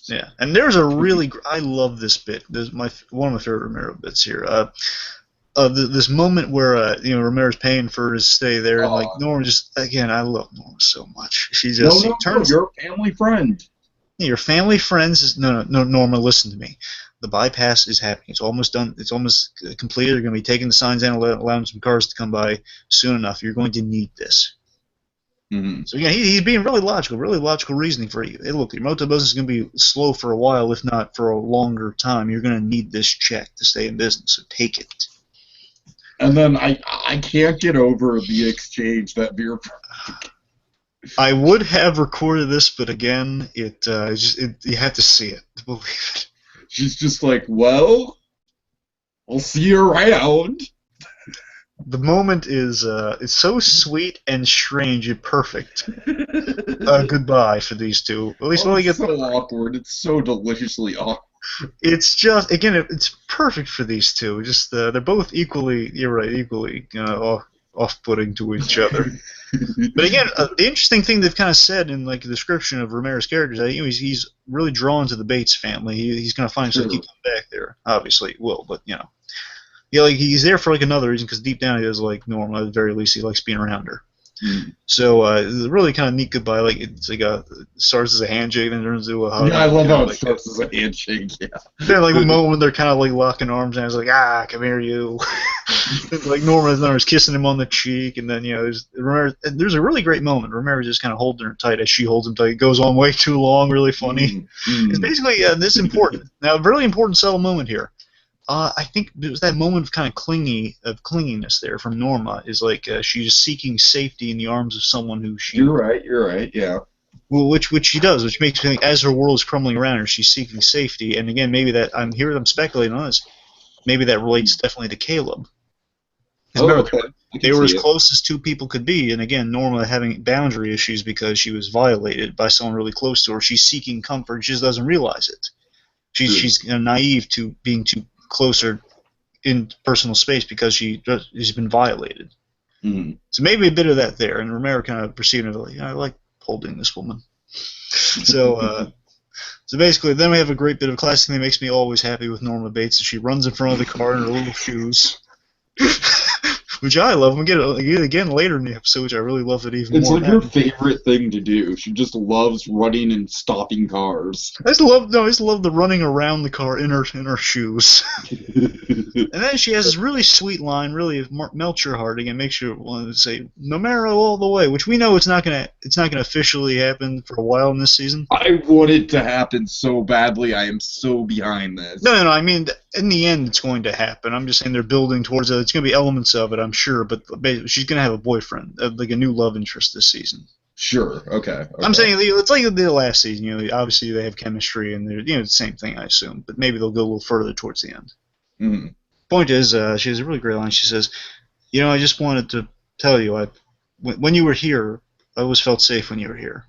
Yeah, and there's a really I love this bit. There's one of my favorite Romero bits here. This moment where Romero's paying for his stay there, and like Norma just again, I love Norma so much. She just turns. You're a family friend. Your family friends is no Norma. Listen to me. The bypass is happening. It's almost done. It's almost completed. They're going to be taking the signs and allowing some cars to come by soon enough. You're going to need this. Mm-hmm. So again, he's being really logical reasoning for you. Hey, look, your motor business is going to be slow for a while, if not for a longer time. You're going to need this check to stay in business, so take it. And then I can't get over the exchange that beer. I would have recorded this, but again, you have to see it to believe it. She's just like, well, I'll see you around. The moment is it's so sweet and strange and perfect. Goodbye for these two. At least when we get so awkward. It's so deliciously awkward. It's just again, it's perfect for these two. Just they're both equally. You're right, equally off-putting to each other. But again, the interesting thing they've kind of said in like the description of Romero's character is that he's really drawn to the Bates family. He's going to find himself keep coming back there. Obviously, he will, but like he's there for like another reason because deep down he does like Norma. At the very least, he likes being around her. Mm. So it's a really kind of neat goodbye. Like it's like it starts as a handshake and then turns into a hug. Yeah, I love how it starts as a handshake. Yeah. Then like the moment when they're kind of like locking arms and I was like, come here, you. Like Norma's kissing him on the cheek, and then there's a really great moment. Romero's just kind of holding her tight as she holds him tight. It goes on way too long, really funny. It's basically this important. Now, a really important subtle moment here. I think it was that moment of kind of clinginess there from Norma. Is like she's seeking safety in the arms of someone who she. You're right. Yeah. Well, which she does, which makes me think as her world is crumbling around her, she's seeking safety. And again, maybe that I'm speculating on this. Maybe that relates definitely to Caleb. Because remember, okay. they were as close as two people could be, and again, Norma having boundary issues because she was violated by someone really close to her. She's seeking comfort. She just doesn't realize it. She's naive to being too closer in personal space because she's been violated. Mm. So maybe a bit of that there, and Romero kind of perceived it like, I like holding this woman. So basically, then we have a great bit of classic thing that makes me always happy with Norma Bates. She runs in front of the car in her little shoes. Which I love. We'll get it again later in the episode, which I really love it even more. It's like her favorite thing to do. She just loves running and stopping cars. I just love the running around the car in her shoes. And then she has this really sweet line, really melts your heart again, makes you want to say Romero all the way, which we know it's not gonna officially happen for a while in this season. I want it to happen so badly. I am so behind this. No. I mean, in the end, it's going to happen. I'm just saying they're building towards it. It's going to be elements of it, I'm sure, but she's going to have a boyfriend, like a new love interest this season. Sure. Okay. I'm saying it's like the last season. Obviously they have chemistry, and they're the same thing, I assume. But maybe they'll go a little further towards the end. Mm-hmm. Point is, she has a really great line. She says, I just wanted to tell you, when you were here, I always felt safe when you were here.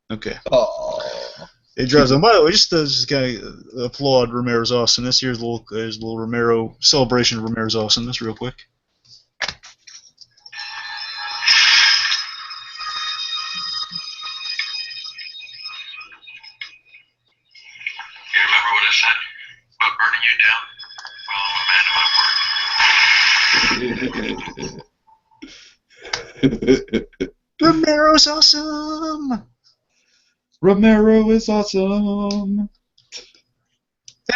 Okay. Oh. It drives on. By the way, just kind of applaud Romero's awesomeness. Here's a little Romero celebration of Romero's awesomeness, real quick. You remember what I said about burning you down? Well, I'm a man of my word. Romero's awesome! Romero is awesome.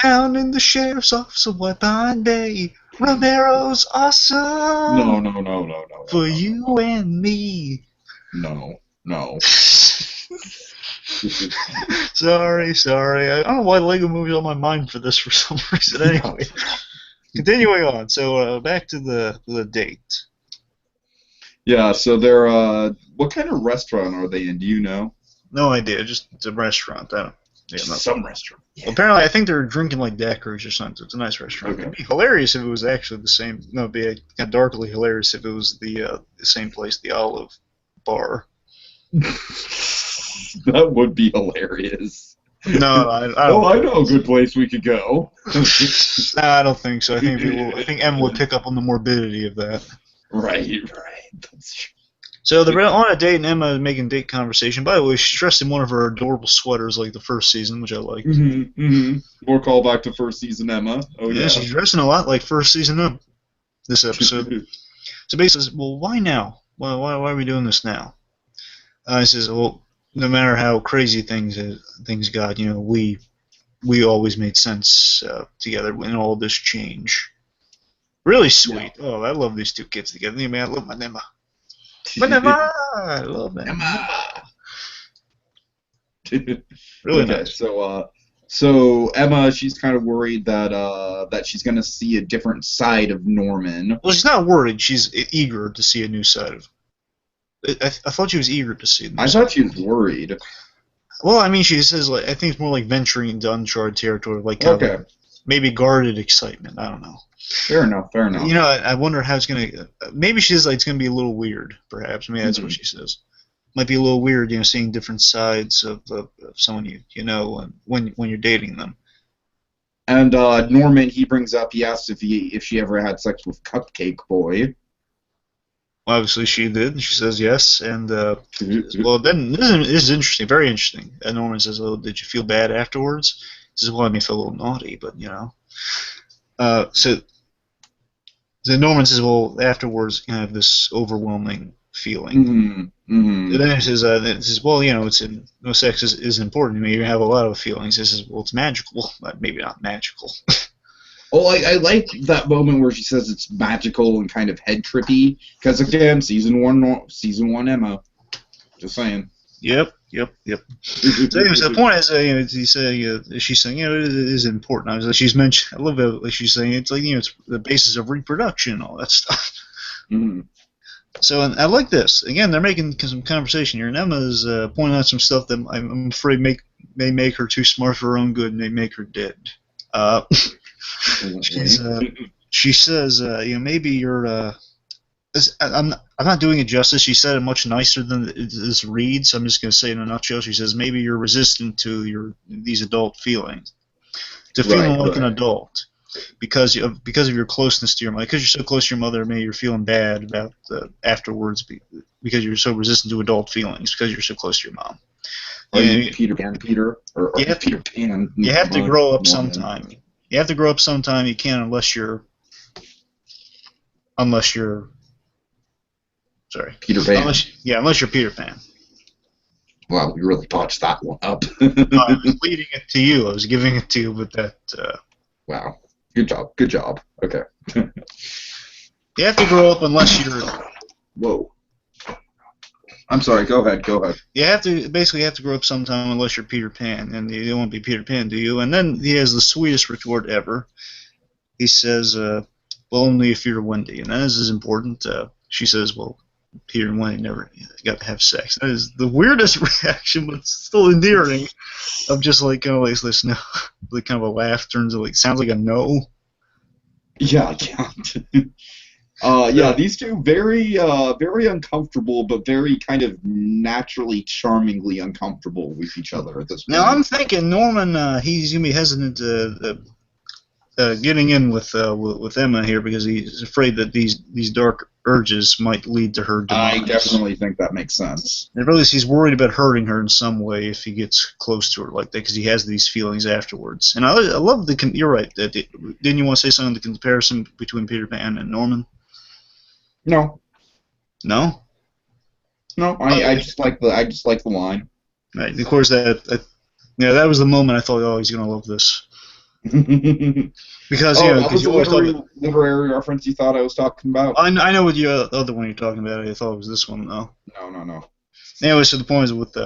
Down in the sheriff's office of White Pine Bay, Romero's awesome! No. For you and me. No. Sorry. I don't know why Lego Movie's on my mind for this for some reason. Anyway, continuing on. So back to the date. Yeah, so they're, what kind of restaurant are they in? Do you know? No idea. Just it's a restaurant. I don't. Yeah, Some restaurant. Yeah. Well, apparently, I think they're drinking like daiquiris or something. It's a nice restaurant. Okay. It'd be hilarious if it was actually the same. No, it'd be kind of darkly hilarious if it was the same place, the Olive Bar. That would be hilarious. No, I don't. Oh, I know a good place we could go. No, I don't think so. I think Emma would pick up on the morbidity of that. Right. That's true. So they're on a date, and Emma is making date conversation. By the way, she's dressed in one of her adorable sweaters like the first season, which I liked. More callback to first season Emma. Oh, yeah. She's dressing a lot like first season Emma this episode. So basically says, well, why now? Why are we doing this now? He says, well, no matter how crazy things got, we always made sense together in all this change. Really sweet. Yeah. Oh, I love these two kids together. I love my Emma. Emma! I love Emma. Really okay, nice. So Emma, she's kind of worried that she's going to see a different side of Norman. Well, she's not worried. She's eager to see a new side of. I thought she was eager to see. I thought she was worried. Well, I mean, she says I think it's more like venturing into uncharted territory, like maybe guarded excitement. I don't know. Fair enough. I wonder how it's gonna. Maybe she's like it's gonna be a little weird. Perhaps. I mean, that's what she says. Might be a little weird, seeing different sides of someone you know when you're dating them. And Norman, he brings up, he asks if she ever had sex with Cupcake Boy. Well, obviously she did, and she says yes. And well, then this is interesting, very interesting. And Norman says, "Oh, did you feel bad afterwards?" He says, "Well, I mean, I feel a little naughty, but So Norman says, well, afterwards, you have this overwhelming feeling. And then he says, well, sex is important to me. You have a lot of feelings. He says, well, it's magical. Maybe not magical. Oh, I like that moment where she says it's magical and kind of head trippy. Because, again, season one Emma. Just saying. Yep. So the point is, she's saying, it is important. She's mentioned. I love it. Like she's saying, it's like it's the basis of reproduction and all that stuff. So I like this. Again, they're making some conversation here, and Emma's pointing out some stuff that I'm afraid may make her too smart for her own good, and may make her dead. She's she says, maybe you're. I'm not doing it justice. She said it much nicer than this reads. I'm just going to say it in a nutshell. She says maybe you're resistant to these adult feelings, to feeling like an adult, because of your closness to your mother. Because you're so close to your mother, maybe you're feeling bad about afterwards because you're so resistant to adult feelings because you're so close to your mom. Are you Peter Pan, Peter? Or Peter Pan? You have to grow up sometime. You have to grow up sometime. You can't unless you're. Sorry. Peter Pan. Unless you're Peter Pan. Wow, we really botched that one up. I was leading it to you. I was giving it to you with that. Wow. Good job. Good job. Okay. You have to grow up unless you're. Whoa. I'm sorry. Go ahead. You have to grow up sometime unless you're Peter Pan, and you don't want to be Peter Pan, do you? And then he has the sweetest retort ever. He says, "Well, only if you're Wendy," and that is important. She says, "Well, Peter and Wendy never got to have sex." That is the weirdest reaction, but it's still endearing. Of just like kind of like this, no, like kind of a laugh turns to like sounds like a no. Yeah, I can't. Yeah, these two very uncomfortable, but very kind of naturally, charmingly uncomfortable with each other at this point. Now I'm thinking Norman, he's gonna be hesitant getting in with Emma here because he's afraid that these dark urges might lead to her demise. I definitely think that makes sense. And really, he's worried about hurting her in some way if he gets close to her like that because he has these feelings afterwards. And I love the. You're right. Didn't you want to say something? The comparison between Peter Pan and Norman. No. No. No. I just like the line. Right. Of course, that was the moment I thought, oh, he's gonna love this. Because that was a literary reference you thought I was talking about. I know what the other one you're talking about. I thought it was this one though. No. Anyway, so the point is with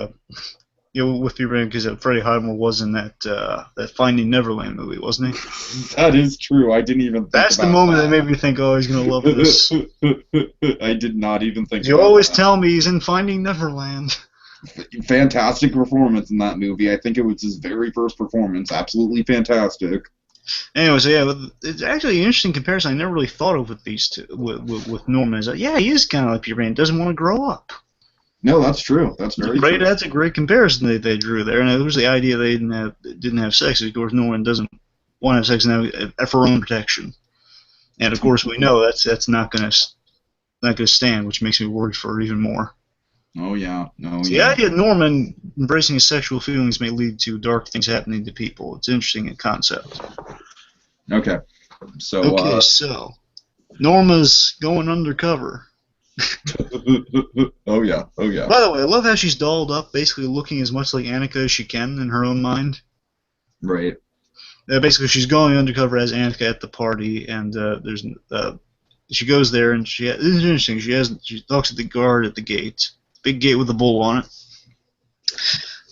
with Peter Pan because Freddie Highmore was in that Finding Neverland movie, wasn't he? That is true. I didn't even. That's the moment that made me think, oh, he's gonna love this. I did not even think. You always tell me he's in Finding Neverland. Fantastic performance in that movie. I think it was his very first performance. Absolutely fantastic. Anyway, so it's actually an interesting comparison. I never really thought of with these two, with Norman. Is that, he is kind of like Peter Pan. Doesn't want to grow up. No, that's true. That's very true. That's a great comparison they drew there. And it was the idea they didn't have sex. Of course, Norman doesn't want to have sex now for her own protection. And of course, we know that's not going to stand, which makes me worry for her even more. Oh yeah, The idea of Norman embracing his sexual feelings may lead to dark things happening to people. It's interesting in concept. Okay, so Norma's going undercover. Oh yeah. By the way, I love how she's dolled up, basically looking as much like Annika as she can in her own mind. Right. Basically, she's going undercover as Annika at the party, and she goes there, and this is interesting. She talks to the guard at the gate. Big gate with a bull on it.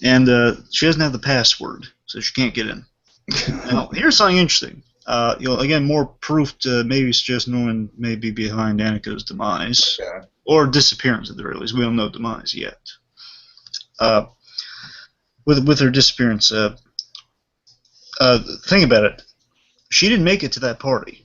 And she doesn't have the password, so she can't get in. Now, here's something interesting. Again, more proof to maybe suggest Norman may be behind Annika's demise. Okay. Or disappearance at the very least. We don't know demise yet. With her disappearance, think about it. She didn't make it to that party.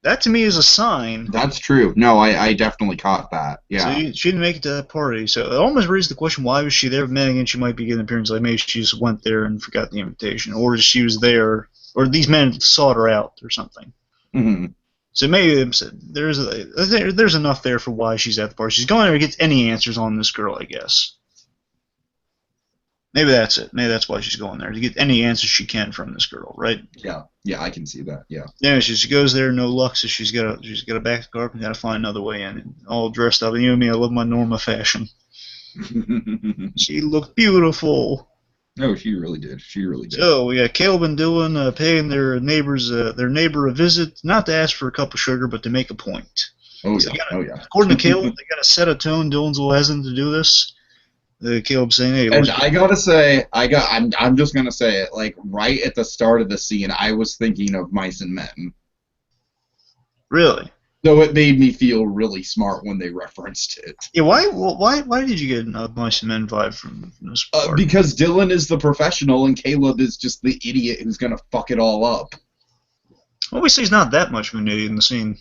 That to me is a sign. That's true. No, I definitely caught that. Yeah. So she didn't make it to that party. So it almost raised the question: why was she there? But then again, she might be getting an appearance like maybe she just went there and forgot the invitation, or she was there, or these men sought her out, or something. Mm-hmm. So maybe there's enough there for why she's at the party. She's going there to get any answers on this girl, I guess. Maybe that's it. Maybe that's why she's going there, to get any answers she can from this girl, right? Yeah, I can see that. Yeah. Yeah, she goes there, no luck, so she's got to back the up and got to find another way in. And all dressed up. And you know me, I love my Norma fashion. She looked beautiful. No, she really did. So we got Caleb and Dylan paying their neighbor a visit, not to ask for a cup of sugar, but to make a point. Oh yeah. According to Caleb, they got to set a tone. Dylan's a little hesitant to do this. Caleb saying, "Hey," and I gotta say, I'm just gonna say it. Like right at the start of the scene, I was thinking of Mice and Men. Really? So it made me feel really smart when they referenced it. Yeah. Why did you get a Mice and Men vibe from this part? Because Dylan is the professional and Caleb is just the idiot who's gonna fuck it all up. Obviously, he's not that much of an idiot in the scene.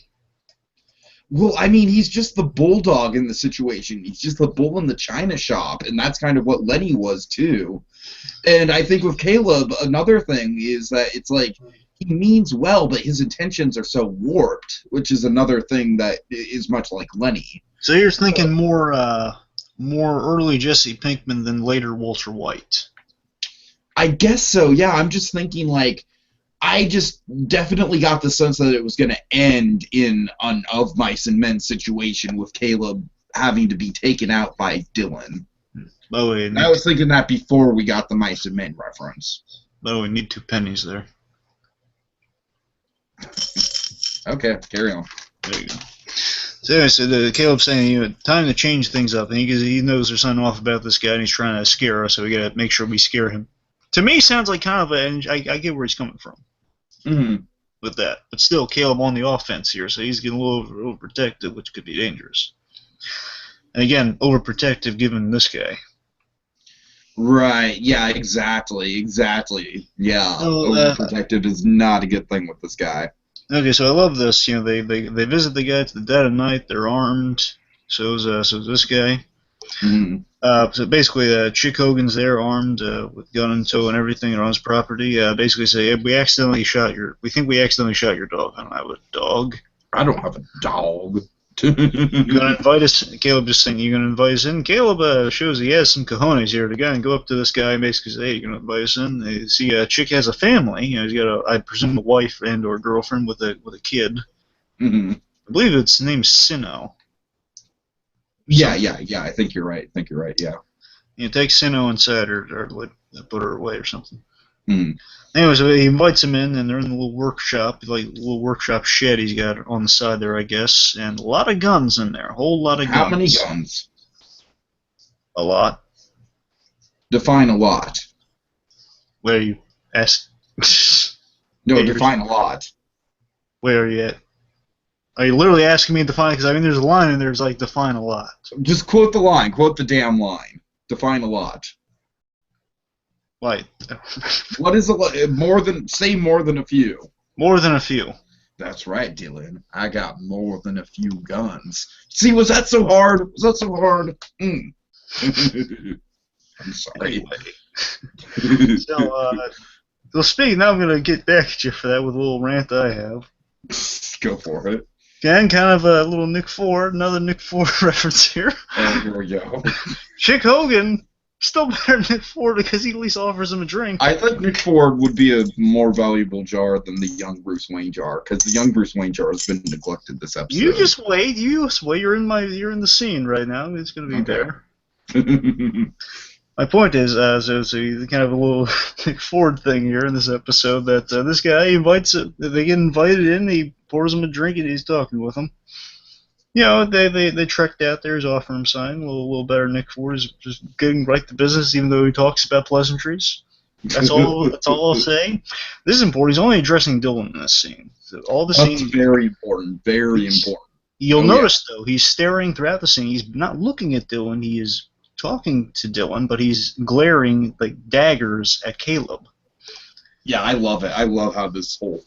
Well, I mean, he's just the bulldog in the situation. He's just the bull in the china shop, and that's kind of what Lenny was, too. And I think with Caleb, another thing is that it's like, he means well, but his intentions are so warped, which is another thing that is much like Lenny. So you're thinking more early Jesse Pinkman than later Walter White. I guess so, yeah. I'm just thinking, like, I just definitely got the sense that it was going to end in an Of Mice and Men situation with Caleb having to be taken out by Dylan. Oh, wait, I was thinking that before we got the Mice and Men reference. Oh, we need 2 pennies there. Okay, carry on. There you go. So anyway, so Caleb's saying, time to change things up, and he knows there's something off about this guy, and he's trying to scare us, so we got to make sure we scare him. To me, sounds like kind of and I get where he's coming from. Mm-hmm. With that. But still, Caleb on the offense here, so he's getting a little overprotective, which could be dangerous. And again, overprotective given this guy. Right, yeah, exactly. Yeah, overprotective is not a good thing with this guy. Okay, so I love this. They visit the guy at the dead of night, they're armed, so is this guy. Mm-hmm. So basically, Chick Hogan's there, armed with gun and tow and everything on his property. Basically, say we think we accidentally shot your dog. I don't have a dog. I don't have a dog. You're gonna invite us? Caleb just saying you're gonna invite us in. Caleb shows he has some cojones here to go and go up to this guy and basically say, "Hey, you're gonna invite us in." They see Chick has a family. He's got I presume a wife and or girlfriend with a kid. Mm-hmm. I believe its name's Sino. Yeah. I think you're right. Yeah. Take Sino inside or put her away or something. Mm. Anyway, so he invites him in, and they're in the little workshop, like little workshop shed he's got on the side there, I guess, and a lot of guns in there, a whole lot of guns. How many guns? A lot. Define a lot. Where are you? Ask. No, Hey, define a lot. Where are you at? Are you literally asking me to define? Because I mean, there's a line in there that's like define a lot. Just quote the line. Quote the damn line. Define a lot. Like, What is a lot? Say more than a few. more than a few. That's right, Dylan. I got more than a few guns. See, was that so hard? Mm. I'm sorry. Anyway. So speaking, now I'm going to get back at you for that with a little rant I have. Go for it. Again, kind of a little Nick Ford, another Nick Ford reference here. Oh, here we go. Chick Hogan, still better than Nick Ford because he at least offers him a drink. I think Nick Ford would be a more valuable jar than the young Bruce Wayne jar, because the young Bruce Wayne jar has been neglected this episode. You just wait. You're in the scene right now. It's going to be better. My point is, so you kind of a little Nick Ford thing here in this episode that this guy they get invited in, he pours him a drink, and he's talking with them. They trekked out there, he's offering him sign. A little better. Nick Ford is just getting right to business, even though he talks about pleasantries. That's all. That's all I'll say. This is important. He's only addressing Dylan in this scene. So all the That's scene. very important. Very important. You'll notice though, he's staring throughout the scene. He's not looking at Dylan. He is talking to Dylan, but he's glaring like daggers at Caleb. Yeah, I love it. I love how this whole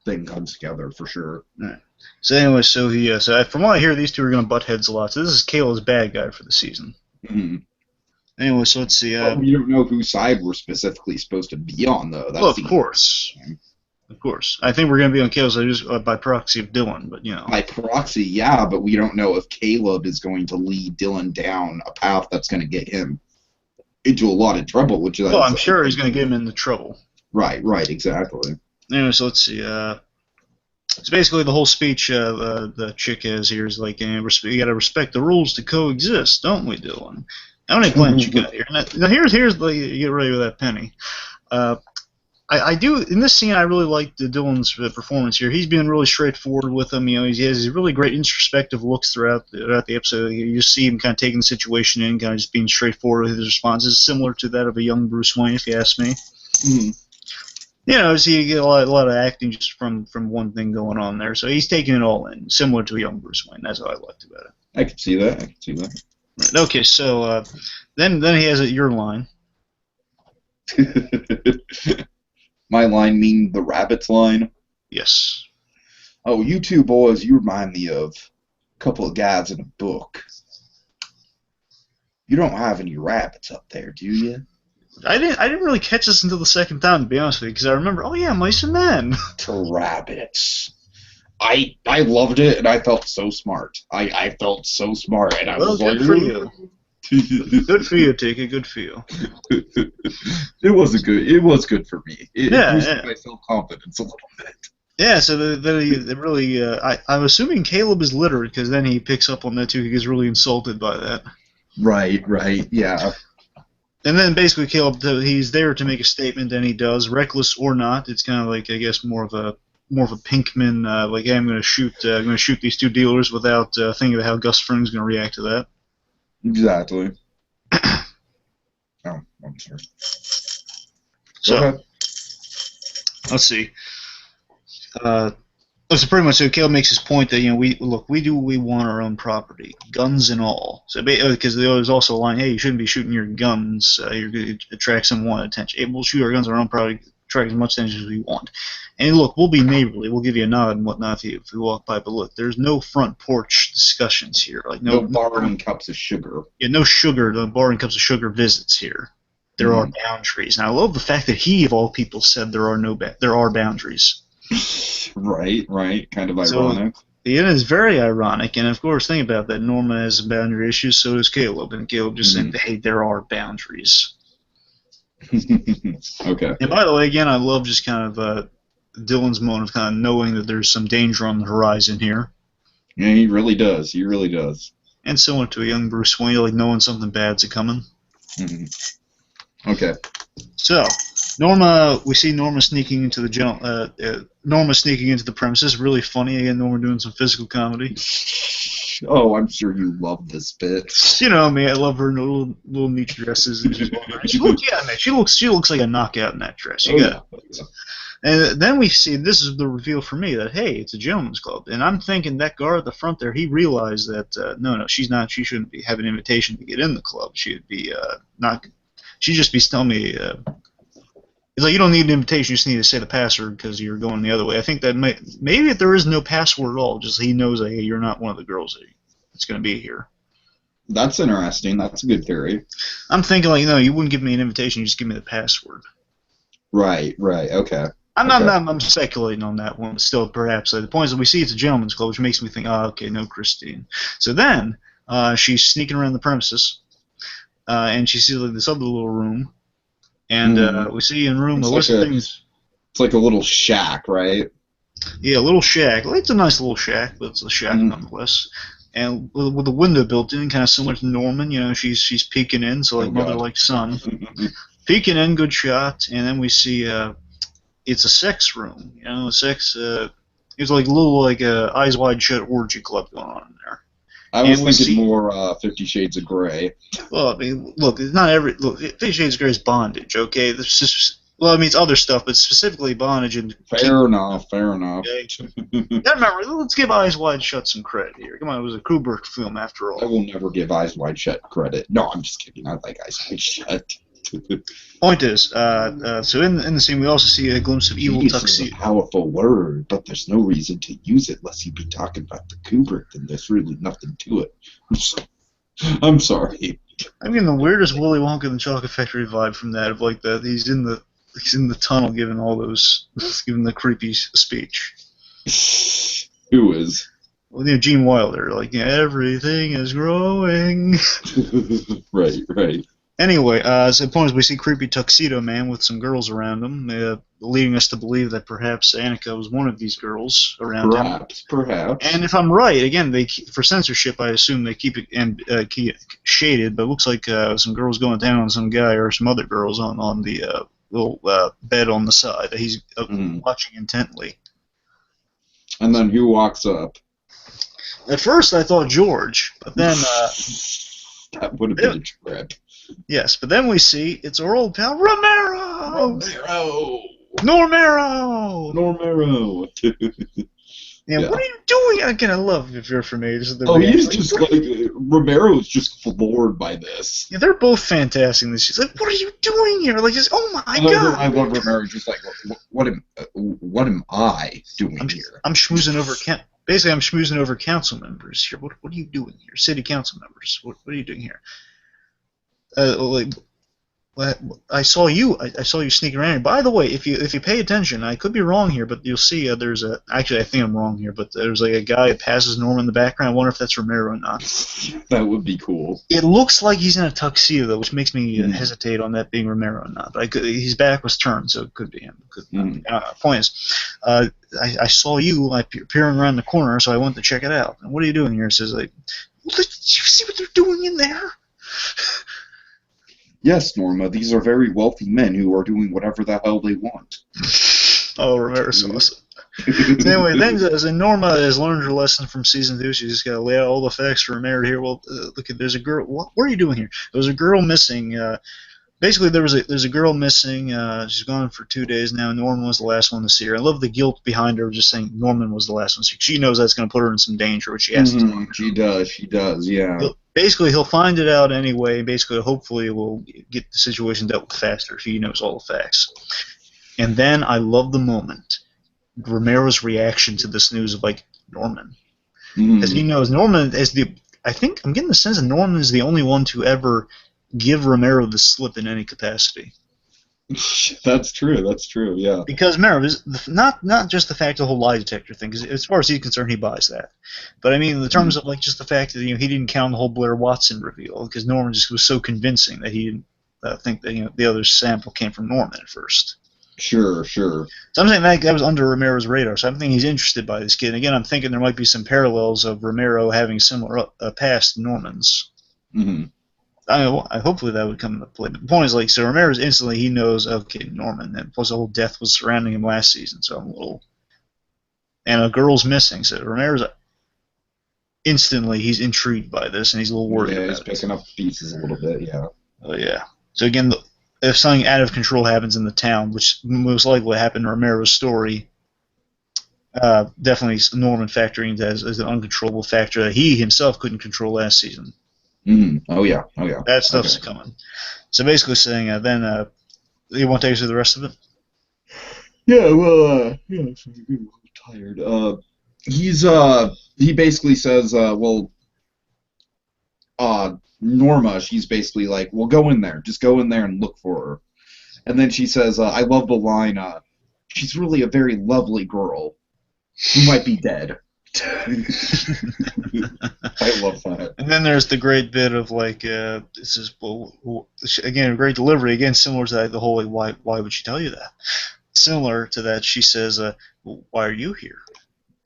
thing comes together for sure. Right. So anyway, so from what I hear, these two are going to butt heads a lot. So this is Caleb's bad guy for the season. Mm-hmm. Anyway, so let's see. We don't know whose side we're specifically supposed to be on, though. That's of course. Of course. I think we're going to be on Caleb's side just by proxy of Dylan, but By proxy, yeah, but we don't know if Caleb is going to lead Dylan down a path that's going to get him into a lot of trouble, which is... Well, I'm sure he's going to get him into trouble. Right, exactly. Anyway, so let's see. So basically the whole speech the chick has here is like, you got to respect the rules to coexist, don't we, Dylan? How many plans you got here? Now here's you get ready with that penny. I do in this scene. I really like Dylan's performance here. He's being really straightforward with him. He has these really great introspective looks throughout the episode. You just see him kind of taking the situation in, kind of just being straightforward with his responses, similar to that of a young Bruce Wayne, if you ask me. Mm-hmm. So you get a lot of acting just from one thing going on there. So he's taking it all in, similar to a young Bruce Wayne. That's what I liked about it. I can see that. Right, okay, so then he has your line. My line mean the rabbit's line? Yes. Oh, you two boys, you remind me of a couple of guys in a book. You don't have any rabbits up there, do you? I didn't really catch this until the second time, to be honest with you, because I remember, oh yeah, Mice and Men. To rabbits. I loved it, and I felt so smart. I felt so smart, and I Well, was good like, for you. Good for you, Tiki. Good for you. It was good for me. It Yeah, boosted yeah. my self-confidence a little bit. Yeah, so they really, I'm assuming Caleb is literate, because then he picks up on that too. He gets really insulted by that. Right, yeah. And then basically Caleb, he's there to make a statement, and he does, reckless or not. It's kind of like, I guess, more of a Pinkman, like, hey, I'm going to shoot these two dealers without thinking about how Gus Fring's going to react to that. Exactly. Oh, I'm sorry. So, Go ahead. let's see. So pretty much, so Caleb makes his point that, we do what we want, our own property, guns and all. So because there's also a line, hey, you shouldn't be shooting your guns. You're going to attract someone attention. Hey, we'll shoot our guns on our own property, attract as much attention as we want. And look, we'll be neighborly. We'll give you a nod and whatnot if we walk by. But look, there's no front porch discussions here. Like No borrowing cups of sugar. Yeah, no sugar. No borrowing cups of sugar visits here. There are boundaries. And I love the fact that he, of all people, said there are boundaries. Right. Kind of ironic. It is very ironic, and of course, think about that. Norma has boundary issues, so does Caleb, and Caleb just said, hey, there are boundaries. Okay. And by the way, again, I love just kind of Dylan's moment of kind of knowing that there's some danger on the horizon here. Yeah, he really does. And similar to a young Bruce Wayne, like knowing something bad's coming. Okay. So, we see Norma sneaking into the premises. Really funny. Again, Norma doing some physical comedy. Oh, I'm sure you love this bit. You know me. I love her little neat dresses. And she looks like a knockout in that dress. And then we see, this is the reveal for me, that hey, it's a gentleman's club. And I'm thinking that guard at the front there, he realized that no, she's not. She shouldn't have an invitation to get in the club. She'd be not. She'd just be telling me. It's like, you don't need an invitation, you just need to say the password because you're going the other way. I think that maybe if there is no password at all, just he knows that, hey, you're not one of the girls that's going to be here. That's interesting. That's a good theory. I'm thinking, like, no, you wouldn't give me an invitation, you just give me the password. Right, okay. I'm speculating on that one, but still, perhaps. The point is that we see it's a gentleman's club, which makes me think, okay, no Christine. So then, she's sneaking around the premises, and she sees like this other little room. And we see in room a list of things. It's like a little shack, right? Yeah, a little shack. It's a nice little shack, but it's a shack nonetheless. And with a window built in, kind of similar to Norman. She's peeking in, so like mother like son. Peeking in, good shot. And then we see it's a sex room. Sex. It's like a little Eyes Wide Shut orgy club going on in there. I was thinking more 50 Shades of Grey. Well, I mean, look, Look, 50 Shades of Grey is bondage, okay? It's other stuff, but specifically bondage. And fair enough. Okay? Yeah, remember, let's give Eyes Wide Shut some credit here. Come on, it was a Kubrick film after all. I will never give Eyes Wide Shut credit. No, I'm just kidding. I like Eyes Wide Shut. Point is, so in the scene we also see a glimpse of evil tuxedo. It's a powerful word, but there's no reason to use it unless you be talking about the Kubrick, and there's really nothing to it. I'm sorry. I'm getting the weirdest Willy Wonka and the Chocolate Factory vibe from that, of like that he's in the tunnel giving the creepy speech. Who is? Well, Gene Wilder, like, everything is growing. Right. Anyway, so the point is we see creepy tuxedo man with some girls around him, leading us to believe that perhaps Annika was one of these girls around him. Perhaps. And if I'm right, again, for censorship, I assume they keep it shaded, but it looks like some girls going down on some guy or some other girls on the little bed on the side that he's watching intently. And then who walks up? At first, I thought George, but then that would have been a trip. Yes, but then we see it's our old pal Romero. Yeah, what are you doing? Again, I love if you're from me. He's just like Romero's just floored by this. Yeah, they're both fantastic. She's like, "What are you doing here?" Like, just, oh my god! I love Romero. Just like, what am I doing here? I'm schmoozing over. Basically, I'm schmoozing over council members here. What are you doing here? City council members. What are you doing here? I saw you. I saw you sneaking around here. By the way, if you pay attention, I could be wrong here, but you'll see there's a. Actually, I think I'm wrong here, but there's like a guy that passes Norman in the background. I wonder if that's Romero or not. That would be cool. It looks like he's in a tuxedo, though, which makes me hesitate on that being Romero or not. But his back was turned, so it could be him. Point is, I saw you peering around the corner, so I went to check it out. And what are you doing here? It says like, well, did you see what they're doing in there? Yes, Norma, these are very wealthy men who are doing whatever the hell they want. Oh, Romero's awesome. So anyway, then as Norma has learned her lesson from season 2, she's just got to lay out all the facts for Romero here. Well, look, there's a girl. What are you doing here? There's a girl missing. Basically, there's a girl missing. She's gone for 2 days now. Norman was the last one to see her. I love the guilt behind her, just saying Norman was the last one to see her. She knows that's going to put her in some danger, which she has to. She does, yeah. Basically, he'll find it out anyway. Basically, hopefully, we'll get the situation dealt with faster if he knows all the facts. And then I love the moment, Romero's reaction to this news of like Norman, because he knows Norman is the. I think I'm getting the sense that Norman is the only one to ever give Romero the slip in any capacity. That's true, yeah. Because Romero is not just the fact of the whole lie detector thing, because as far as he's concerned, he buys that. But I mean, in the terms of like just the fact that he didn't count the whole Blair Watson reveal, because Norman just was so convincing that he didn't think that the other sample came from Norman at first. Sure. So I'm saying that was under Romero's radar. So I'm thinking he's interested by this kid. And again, I'm thinking there might be some parallels of Romero having similar past to Norman's. Hopefully that would come into play. But the point is, like, so Romero's instantly, he knows, okay, Norman, and plus the whole death was surrounding him last season, so I'm a little... And a girl's missing, so Romero's instantly, he's intrigued by this, and he's a little worried about it. Yeah, he's picking up pieces a little bit, yeah. Oh, yeah. So again, if something out of control happens in the town, which most likely happened in Romero's story, definitely Norman factoring as an uncontrollable factor that he himself couldn't control last season. Oh yeah. That stuff's coming. So basically saying, then you want to take us through the rest of it? Yeah, well, I'm tired. He basically says, Norma, she's basically like, well, go in there. Just go in there and look for her. And then she says, I love the line, she's really a very lovely girl who might be dead. I love that. And then there's the great bit of like, this is again great delivery, again similar to that, the whole like, why would she tell you that? Similar to that, she says, well, why are you here?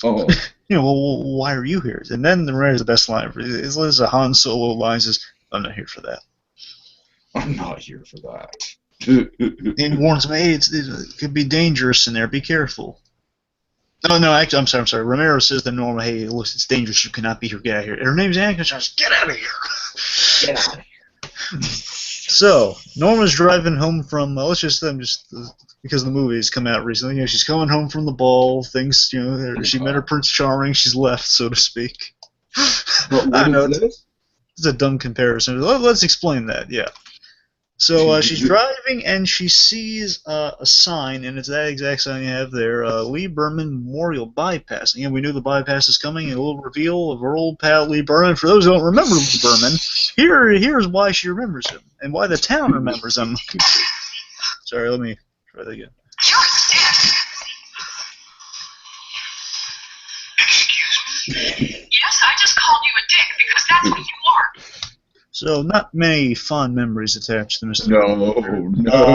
Oh, well, why are you here? And then the best line is a Han Solo line says, I'm not here for that. I'm not here for that. And warns me, it could be dangerous in there. Be careful. No, actually, I'm sorry. Romero says to Norma, hey, look, it's dangerous. You cannot be here. Get out of here. And her name's Annika. She says, get out of here. Get out of here. So, Norma's driving home from, let's just because the movie's come out recently, she's coming home from the ball. Things, she met her Prince Charming. She's left, so to speak. What is this? It's a dumb comparison. Let's explain that, yeah. So she's driving and she sees a sign, and it's that exact sign you have there, Lee Berman Memorial Bypass. Again, we knew the bypass is coming, and a little reveal of our old pal Lee Berman. For those who don't remember Lee Berman, here's why she remembers him, and why the town remembers him. Sorry, let me try that again. Excuse me? Yes, I just called you a dick because that's what you are. So not many fond memories attached to Mr. No.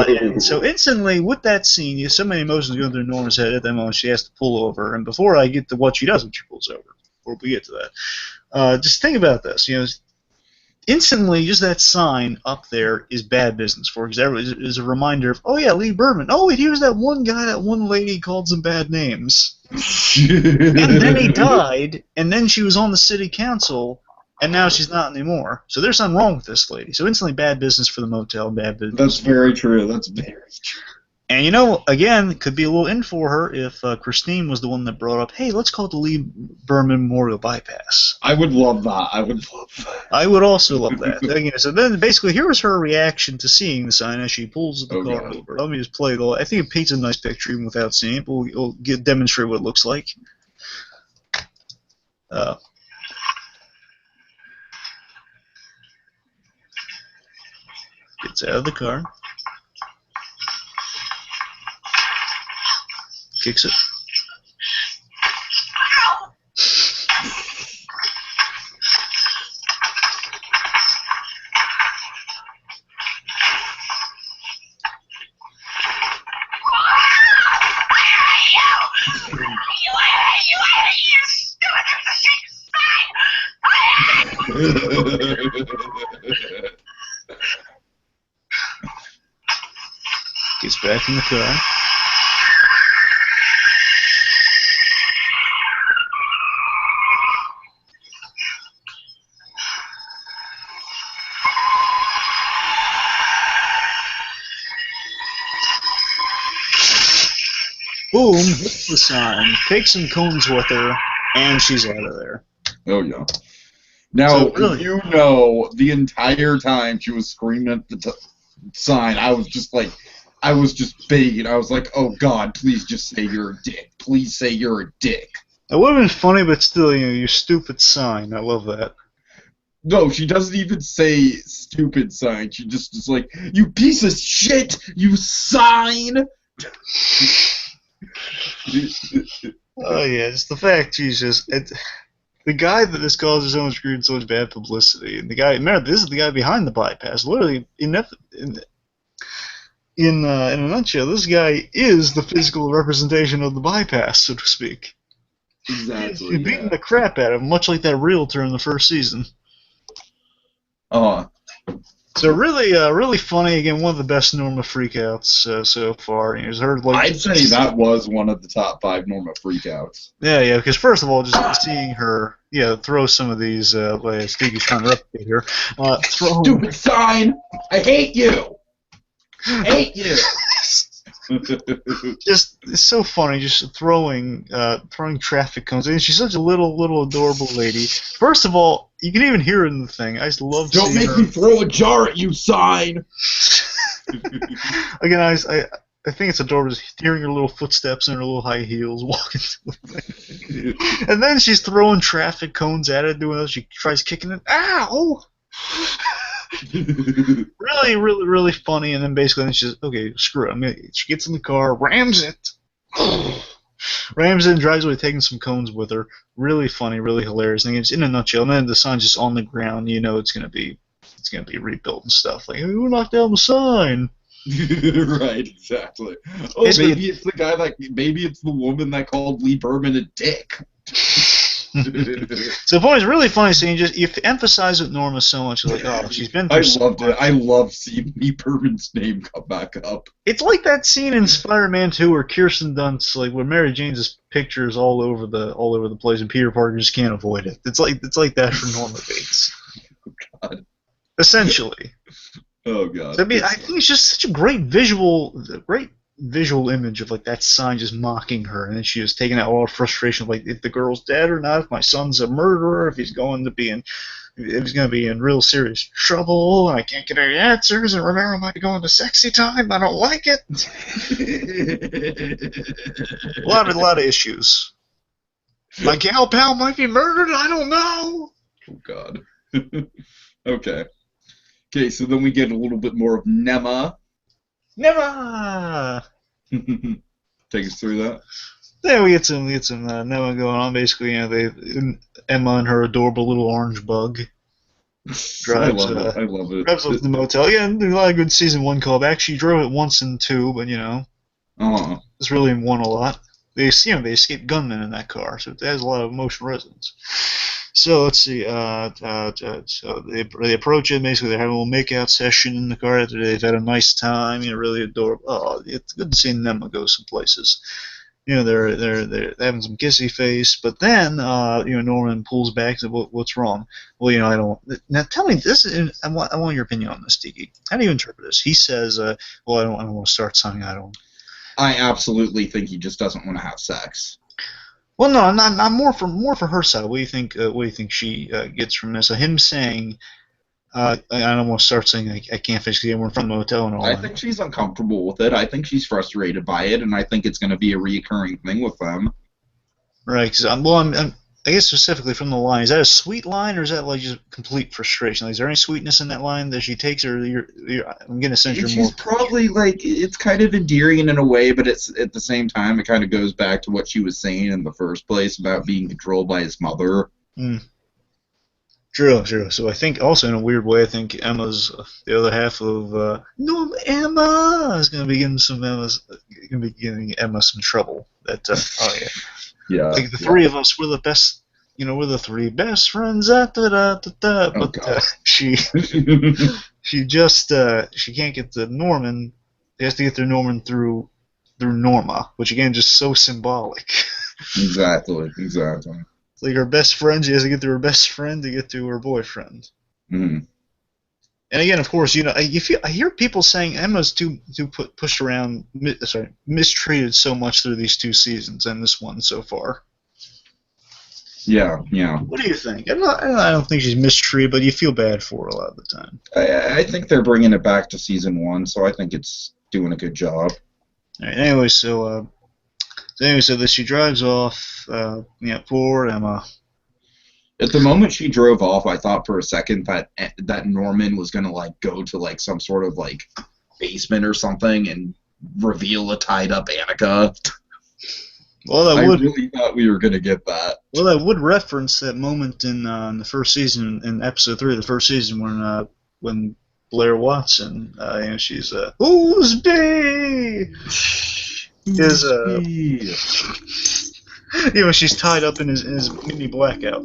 And so instantly, with that scene, so many emotions going through Norma's head at that moment. She has to pull over, and before I get to what she does when she pulls over, before we get to that, just think about this. Instantly, just that sign up there is bad business for example. Is a reminder of, oh yeah, Lee Berman. Oh wait, here's that one guy, that one lady called some bad names, and then he died, and then she was on the city council. And now she's not anymore. So there's something wrong with this lady. So instantly bad business for the motel, bad business. That's very true. And you know, again, it could be a little in for her if Christine was the one that brought up, hey, let's call it the Lee Berman Memorial Bypass. I would love that. I would also love that. Again, so then basically, here was her reaction to seeing the sign as she pulls the car over. Let me just play it all. I think it paints a nice picture even without seeing it, but we'll demonstrate what it looks like. Gets out of the car. Kicks it. Gets back in the car. Boom, hits the sign, takes some cones with her, and she's out of there. Oh, yeah. Now, you know, the entire time she was screaming at the sign, I was just begging. I was like, oh, God, please just say you're a dick. Please say you're a dick. It would have been funny, but still, you know, you stupid sign. I love that. No, she doesn't even say stupid sign. She just is like, you piece of shit, you sign! Oh, yeah, it's the fact the guy that this causes so much grief and so much bad publicity, and the guy, remember, this is the guy behind the bypass. Literally, in a nutshell, this guy is the physical representation of the bypass, so to speak. Exactly. He's beating the crap out of him, much like that realtor in the first season. So really funny. Again, one of the best Norma freakouts so far. You know, heard, like, I'd say that was one of the top 5 Norma freakouts. Yeah, because first of all, just seeing her, throw some of these, like Stevie's trying to replicate here. Stupid sign! I hate you! Hate you! Just, it's so funny, just throwing traffic cones. And she's such a little adorable lady. First of all, you can even hear it in the thing. I just love Don't seeing make me throw a jar at you, sign! Again, I think it's adorable just hearing her little footsteps and her little high heels walking to the thing. And then she's throwing traffic cones at it, doing that. She tries kicking it. Ow! really funny, and then basically she's okay, screw it. She gets in the car, rams it, and drives away, taking some cones with her. Really funny, really hilarious. And it's in a nutshell. And then the sign's just on the ground. You know it's gonna be rebuilt and stuff. Like, who knocked down the sign? Right, exactly. Oh, maybe it's maybe it's the woman that called Lee Berman a dick. So the point is, really funny scene. Just you emphasize with Norma so much, like, oh, she's been through. I loved it. I love seeing Lee Berman's name come back up. It's like that scene in Spider-Man 2 where Kirsten Dunst, like, where Mary Jane's picture is all over the place, and Peter Parker just can't avoid it. It's like that for Norma Bates. Oh, God. Essentially. Oh, God. So, I mean, I think it's just such a great visual image of, like, that sign just mocking her, and then she was taking out all her frustration, like, if the girl's dead or not, if my son's a murderer, if he's going to be in real serious trouble, and I can't get any answers, and remember, I might be going to sexy time, I don't like it. a lot of issues. My gal pal might be murdered, I don't know. Oh, God. Okay, so then we get a little bit more of Nema. Nema! Take us through that. Then we get some Nema going on. Basically, Emma and her adorable little orange bug drives. I love it. Drives up to the motel. Yeah, and a lot of good season 1 callback. She drove it once in 2, but it's really in 1 a lot. They escaped gunmen in that car, so it has a lot of emotional resonance. So let's see. So they approach it. Basically, they're having a little makeout session in the car after they've had a nice time. Really adorable. Oh, it's good to see Nema go some places. They're having some kissy face. But then, Norman pulls back. And says, what's wrong? Well, I don't. Now tell me this. I want your opinion on this, Tiki. How do you interpret this? He says, well, I don't want to start something I don't. I absolutely think he just doesn't want to have sex. Well, no, not more for her side. What do you think? What do you think she gets from this? Him saying, I almost start saying I can't physically get more from the motel and all I that. think she's uncomfortable with it. I think she's frustrated by it, and I think it's going to be a reoccurring thing with them. Right, because I guess specifically from the line, is that a sweet line or is that like just complete frustration? Like, is there any sweetness in that line that she takes, or I'm getting a sense you're more. She's probably like, it's kind of endearing in a way, but it's at the same time it kind of goes back to what she was saying in the first place about being controlled by his mother. True. So I think also in a weird way, I think Emma's the other half of no, Emma is going to be giving Emma some trouble. That Yeah. Like the three of us, we're the best. We're the three best friends. But she she can't get to Norman. She has to get to Norman through Norma, which again just so symbolic. Exactly. It's like her best friend. She has to get through her best friend to get to her boyfriend. Mm. And again, of course, I hear people saying Emma's too pushed around, mistreated so much through these 2 seasons and this one so far. Yeah. What do you think? I don't think she's mistreated, but you feel bad for her a lot of the time. I think they're bringing it back to season 1, so I think it's doing a good job. All right, anyway, so that she drives off. Poor Emma. At the moment she drove off, I thought for a second that Norman was gonna like go to like some sort of like basement or something and reveal a tied up Annika. Well, I really thought we were gonna get that. Well, I would reference that moment in the first season, in episode 3 of the first season, when Blair Watson, she's Oosby is she's tied up in his mini blackout.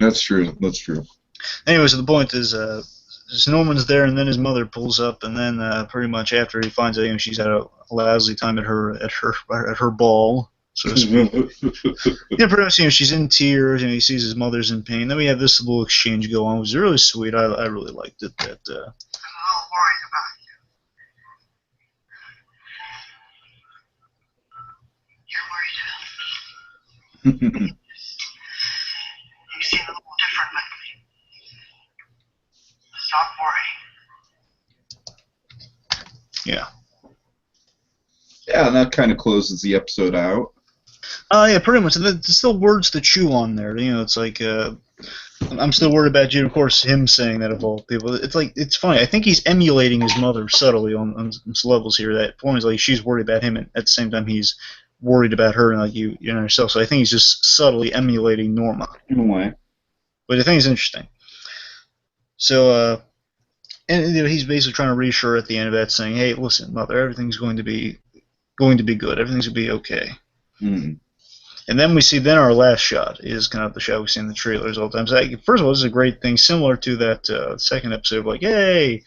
That's true. Anyway, so the point is, Norman's there, and then his mother pulls up, and then pretty much after he finds out, she's had a lousy time at her ball, so to speak. Pretty much, she's in tears, and he sees his mother's in pain. Then we have this little exchange go on, which is really sweet. I really liked it. I'm a little worried about you. You're worried. You seem a little different lately. Stop worrying. Yeah. Yeah, and that kind of closes the episode out. Yeah, pretty much. There's still words to chew on there. It's like, I'm still worried about you. Of course, him saying that of all people. It's like, it's funny. I think he's emulating his mother subtly on some levels here. That point is like she's worried about him, and at the same time he's worried about her and like herself. So I think he's just subtly emulating Norma. In a way. But I think it's interesting. So, and he's basically trying to reassure her at the end of that, saying, "Hey, listen, mother, everything's going to be good. Everything's going to be okay." Mm. And then we see, our last shot is kind of the shot we see in the trailers all the time. So, first of all, this is a great thing, similar to that second episode, like, hey,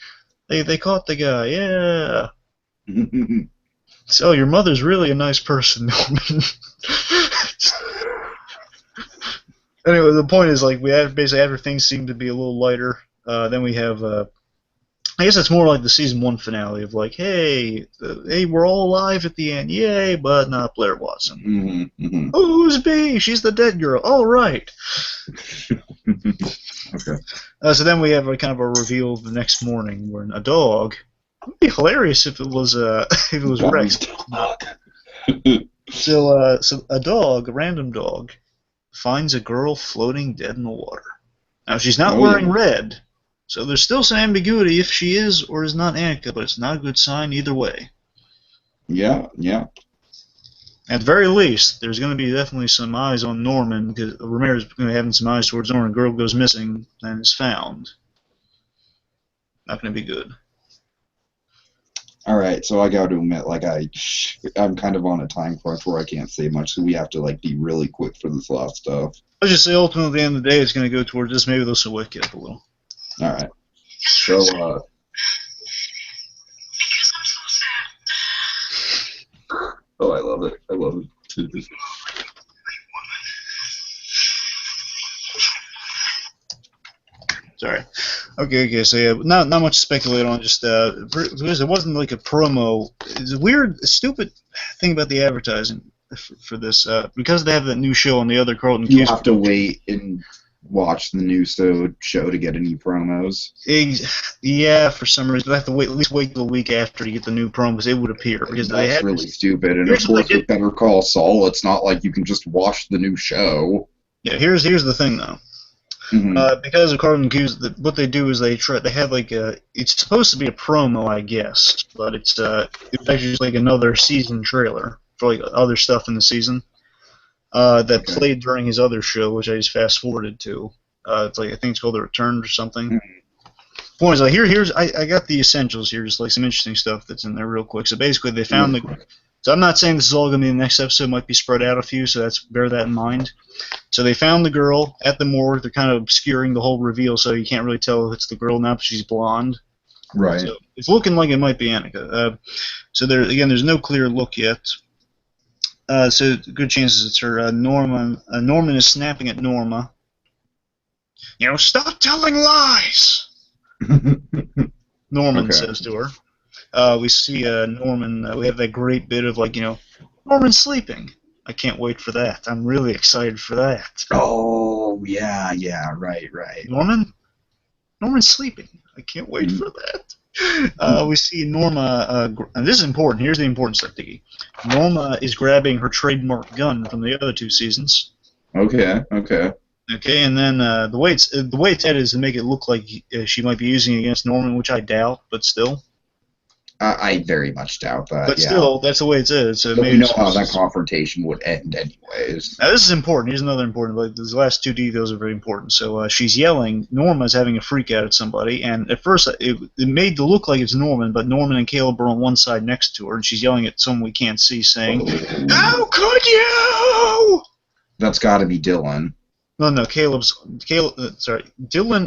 they caught the guy, yeah. So your mother's really a nice person, Norman. Anyway, the point is, like, we have basically after things seem to be a little lighter, then we have, I guess it's more like the season 1 finale of like, hey, we're all alive at the end, yay, but not Blair Watson. Mm-hmm. Oh, who's B? She's the dead girl. All right. Okay. So then we have a kind of a reveal the next morning where a dog. It would be hilarious if it was Rex. So a dog, a random dog, finds a girl floating dead in the water. Now she's not wearing red, so there's still some ambiguity if she is or is not Annika, but it's not a good sign either way. Yeah. At the very least, there's going to be definitely some eyes on Norman, because Ramirez is going to be having some eyes towards Norman. A girl goes missing and is found. Not going to be good. All right, so I got to admit, like I'm kind of on a time crunch where I can't say much, so we have to like be really quick for this last stuff. I'll just say ultimately at the end of the day, it's going to go towards this. Maybe they'll wake it up a little. All right. So. Because I'm so sad. Oh, I love it. Sorry. Okay, so yeah, not much to speculate on. Just because it wasn't like a promo. It's a weird, stupid thing about the advertising for this. Because they have that new show on the other Carlton You Cuse. have to wait and watch the new show to get any promos. Yeah, for some reason, they have to wait at least wait till the week after to get the new promos. It would appear because they That's had really stupid. And of Here's what course, they with Better Call Saul, it's not like you can just watch the new show. Yeah, here's the thing though. Mm-hmm. Because of Carlton Cuse, what they do is they have like it's supposed to be a promo, I guess, but it's actually just like another season trailer for like other stuff in the season that played during his other show, which I just fast forwarded to. It's like I think it's called The Return or something. Mm-hmm. Point is, like I got the essentials here, just like some interesting stuff that's in there real quick. So basically, they found So I'm not saying this is all going to be in the next episode. It might be spread out a few, so bear that in mind. So they found the girl at the morgue. They're kind of obscuring the whole reveal, so you can't really tell if it's the girl now, but she's blonde. Right. So it's looking like it might be Annika. So there's no clear look yet. So good chances it's her. Norman is snapping at Norma. Stop telling lies! Norman says to her. We see Norman. We have that great bit of Norman sleeping. I can't wait for that. I'm really excited for that. Oh yeah, right. Norman's sleeping. I can't wait for that. We see Norma. And this is important. Here's the important stuff, Tiki. Norma is grabbing her trademark gun from the other two seasons. Okay, and then the way it's edited is to make it look like she might be using it against Norman, which I doubt, but still. I very much doubt that. But still, that's the way it is. So maybe we know how that confrontation would end, anyways. Now this is important. Here's another important. Like these last two details are very important. So she's yelling. Norma's having a freak out at somebody, and at first it made it look like it's Norman, but Norman and Caleb are on one side next to her, and she's yelling at someone we can't see, saying, "How could you?" That's got to be Dylan. No, Dylan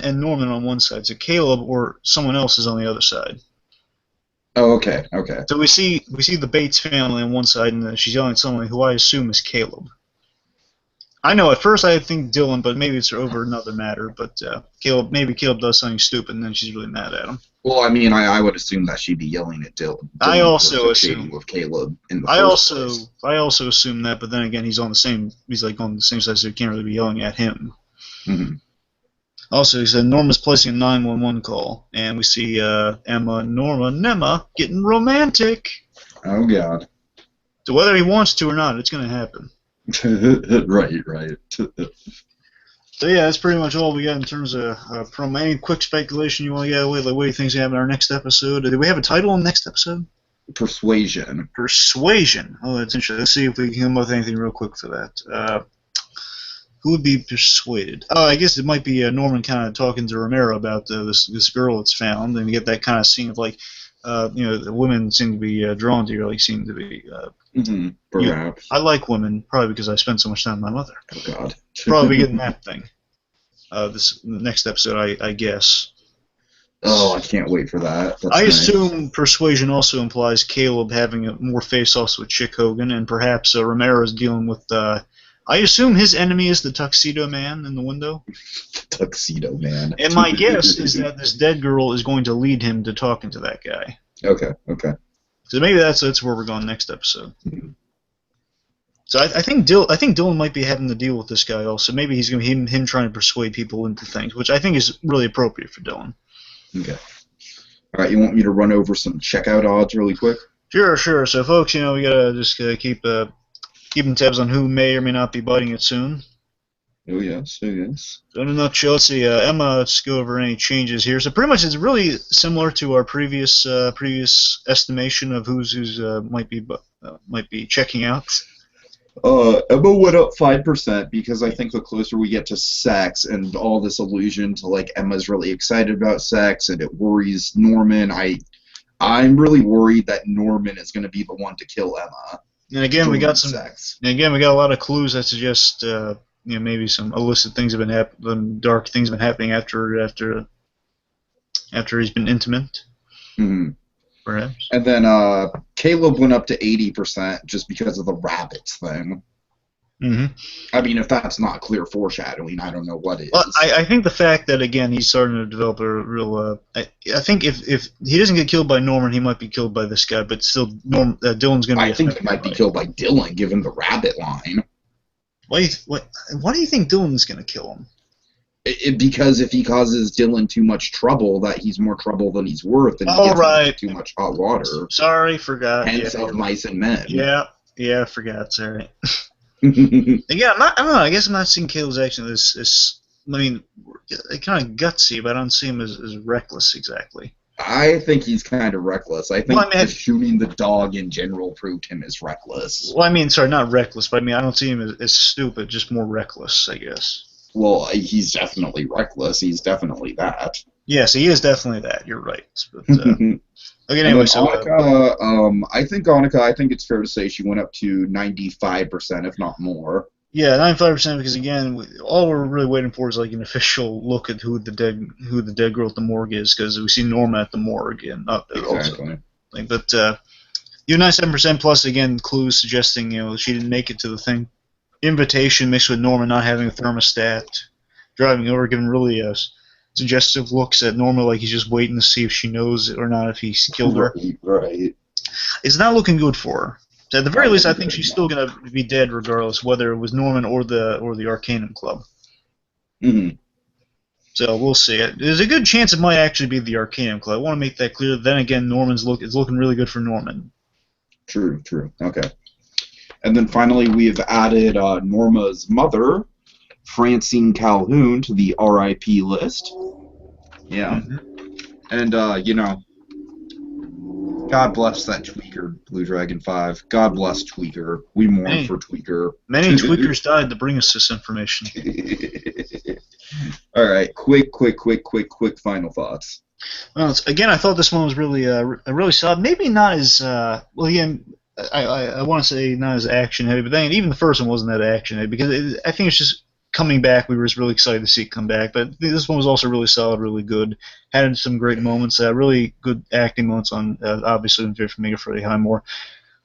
and Norman on one side, so Caleb or someone else is on the other side. Oh, okay. So we see the Bates family on one side, and she's yelling at someone who I assume is Caleb. I know at first I think Dylan, but maybe it's over another matter. But maybe Caleb does something stupid, and then she's really mad at him. Well, I mean, I would assume that she'd be yelling at Dylan. I also assume with Caleb in the first place. I also assume that, but then again, he's on the same side, so he can't really be yelling at him. Mm-hmm. Also, he said Norma's placing a 911 call, and we see Emma, Norma, Nema getting romantic. Oh, God. So whether he wants to or not, it's going to happen. Right. So yeah, that's pretty much all we got in terms of promo. Any quick speculation you want to get away? Like, what do you think's going to happen in our next episode? Do we have a title in the next episode? Persuasion. Oh, that's interesting. Let's see if we can come up with anything real quick for that. Who would be persuaded? Oh, I guess it might be Norman kind of talking to Romero about this girl that's found, and you get that kind of scene of the women seem to be drawn to you, like seem to be. Perhaps. I like women, probably because I spend so much time with my mother. Oh, God. Probably getting that thing. This next episode, I guess. Oh, I can't wait for that. I assume persuasion also implies Caleb having more face-offs with Chick Hogan, and perhaps Romero's dealing with. I assume his enemy is the Tuxedo Man in the window. Tuxedo Man. And my guess is that this dead girl is going to lead him to talking to that guy. Okay. So maybe that's where we're going next episode. Mm-hmm. So I think Dylan might be having to deal with this guy also. Maybe he's going to be him trying to persuade people into things, which I think is really appropriate for Dylan. Okay. All right, you want me to run over some checkout odds really quick? Sure. So folks, we gotta just keeping tabs on who may or may not be biting it soon. Oh yes. So in a nutshell, let's see. Emma, let's go over any changes here. So pretty much, it's really similar to our previous estimation of who's might be checking out. Emma went up 5% because I think the closer we get to sex and all this allusion to Emma's really excited about sex and it worries Norman. I'm really worried that Norman is going to be the one to kill Emma. And again, we got sex. And again, we got a lot of clues that suggest maybe some illicit things have been happening, dark things have been happening after he's been intimate. Mm-hmm. Perhaps. And then Caleb went up to 80% just because of the rabbits thing. Mm-hmm. I mean, if that's not clear foreshadowing, I don't know what is. Well, I think the fact that, again, he's starting to develop a real... I think if he doesn't get killed by Norman, he might be killed by this guy, but still, Dylan's going to be... I think he might be killed by Dylan, given the rabbit line. Why do you think Dylan's going to kill him? Because if he causes Dylan too much trouble, that he's more trouble than he's worth, and he All gets right. too much hot water. Sorry, forgot. Hence of mice and men. Yeah, forgot. Sorry. Again, I don't know. I guess I'm not seeing Caleb's action as I mean, kind of gutsy, but I don't see him as reckless exactly. I think he's kind of reckless. I think just shooting the dog in general proved him as reckless. Well, I mean, sorry, not reckless, but I mean, I don't see him as stupid, just more reckless, I guess. Well, he's definitely reckless. He's definitely that. Yes, he is definitely that. You're right. But, okay, anyway, so Annika, I think it's fair to say she went up to 95%, if not more. Yeah, 95%. Because again, all we're really waiting for is like an official look at who the dead girl at the morgue is, because we see Norma at the morgue and exactly. But you 97% plus again clues suggesting she didn't make it to the thing. Invitation mixed with Norma not having a thermostat, driving over, giving really suggestive looks at Norma like he's just waiting to see if she knows it or not, if he's killed her. Right. It's not looking good for her. So at the very least, I think she's still going to be dead regardless, whether it was Norman or the Arcanum Club. Mm-hmm. So we'll see. There's a good chance it might actually be the Arcanum Club. I want to make that clear. Then again, Norman's it's looking really good for Norman. True. Okay. And then finally, we have added Norma's mother, Francine Calhoun, to the R.I.P. list. Yeah. Mm-hmm. And, God bless that tweaker, BlueDragonFive. God bless Tweaker. We mourn for Tweaker. Many tweakers died to bring us this information. All right. Quick final thoughts. Well, again, I thought this one was really solid. Maybe not as, well, again... I want to say not as action heavy, but then even the first one wasn't that action heavy because I think it's just coming back. We were just really excited to see it come back, but this one was also really solid, really good. Had some great moments, really good acting moments on obviously from Freddie Highmore.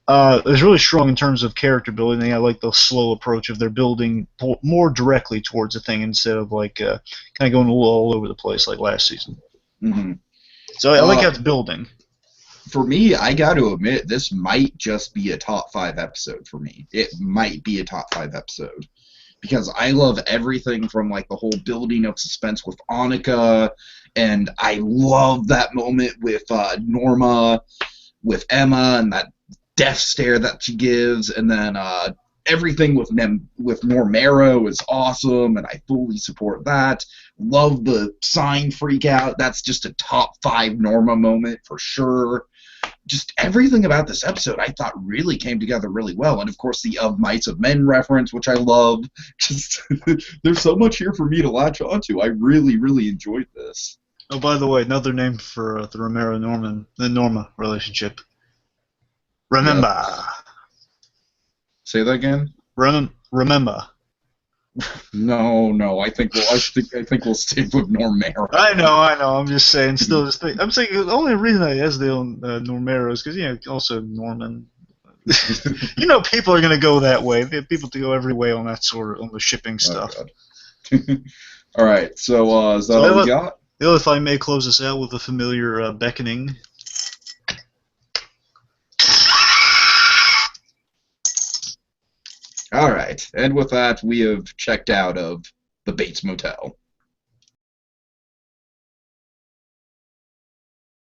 It was really strong in terms of character building. I like the slow approach of their building more directly towards the thing instead of like kind of going a little all over the place like last season. Mm-hmm. So I like how it's building. For me, I got to admit, this might just be a top 5 episode for me. It might be a top 5 episode. Because I love everything from, like, the whole building of suspense with Annika, and I love that moment with Norma, with Emma, and that death stare that she gives, and then everything with Normero is awesome, and I fully support that. Love the sign freak out. That's just a top 5 Norma moment for sure. Just everything about this episode I thought really came together really well. And of course the Of Mice of Men reference, which I love. Just there's so much here for me to latch onto. I really, really enjoyed this. Oh, by the way, another name for the Romero-Norma relationship. Remember. Yep. Say that again? Remember. No. I think we'll stick with Normero. I know. I'm just saying. I'm saying the only reason I asked the Normero is because also Norman. People are gonna go that way. People to go every way on that on the shipping stuff. All right. So is that all we got? If I may close this out with a familiar beckoning. All right, and with that, we have checked out of the Bates Motel.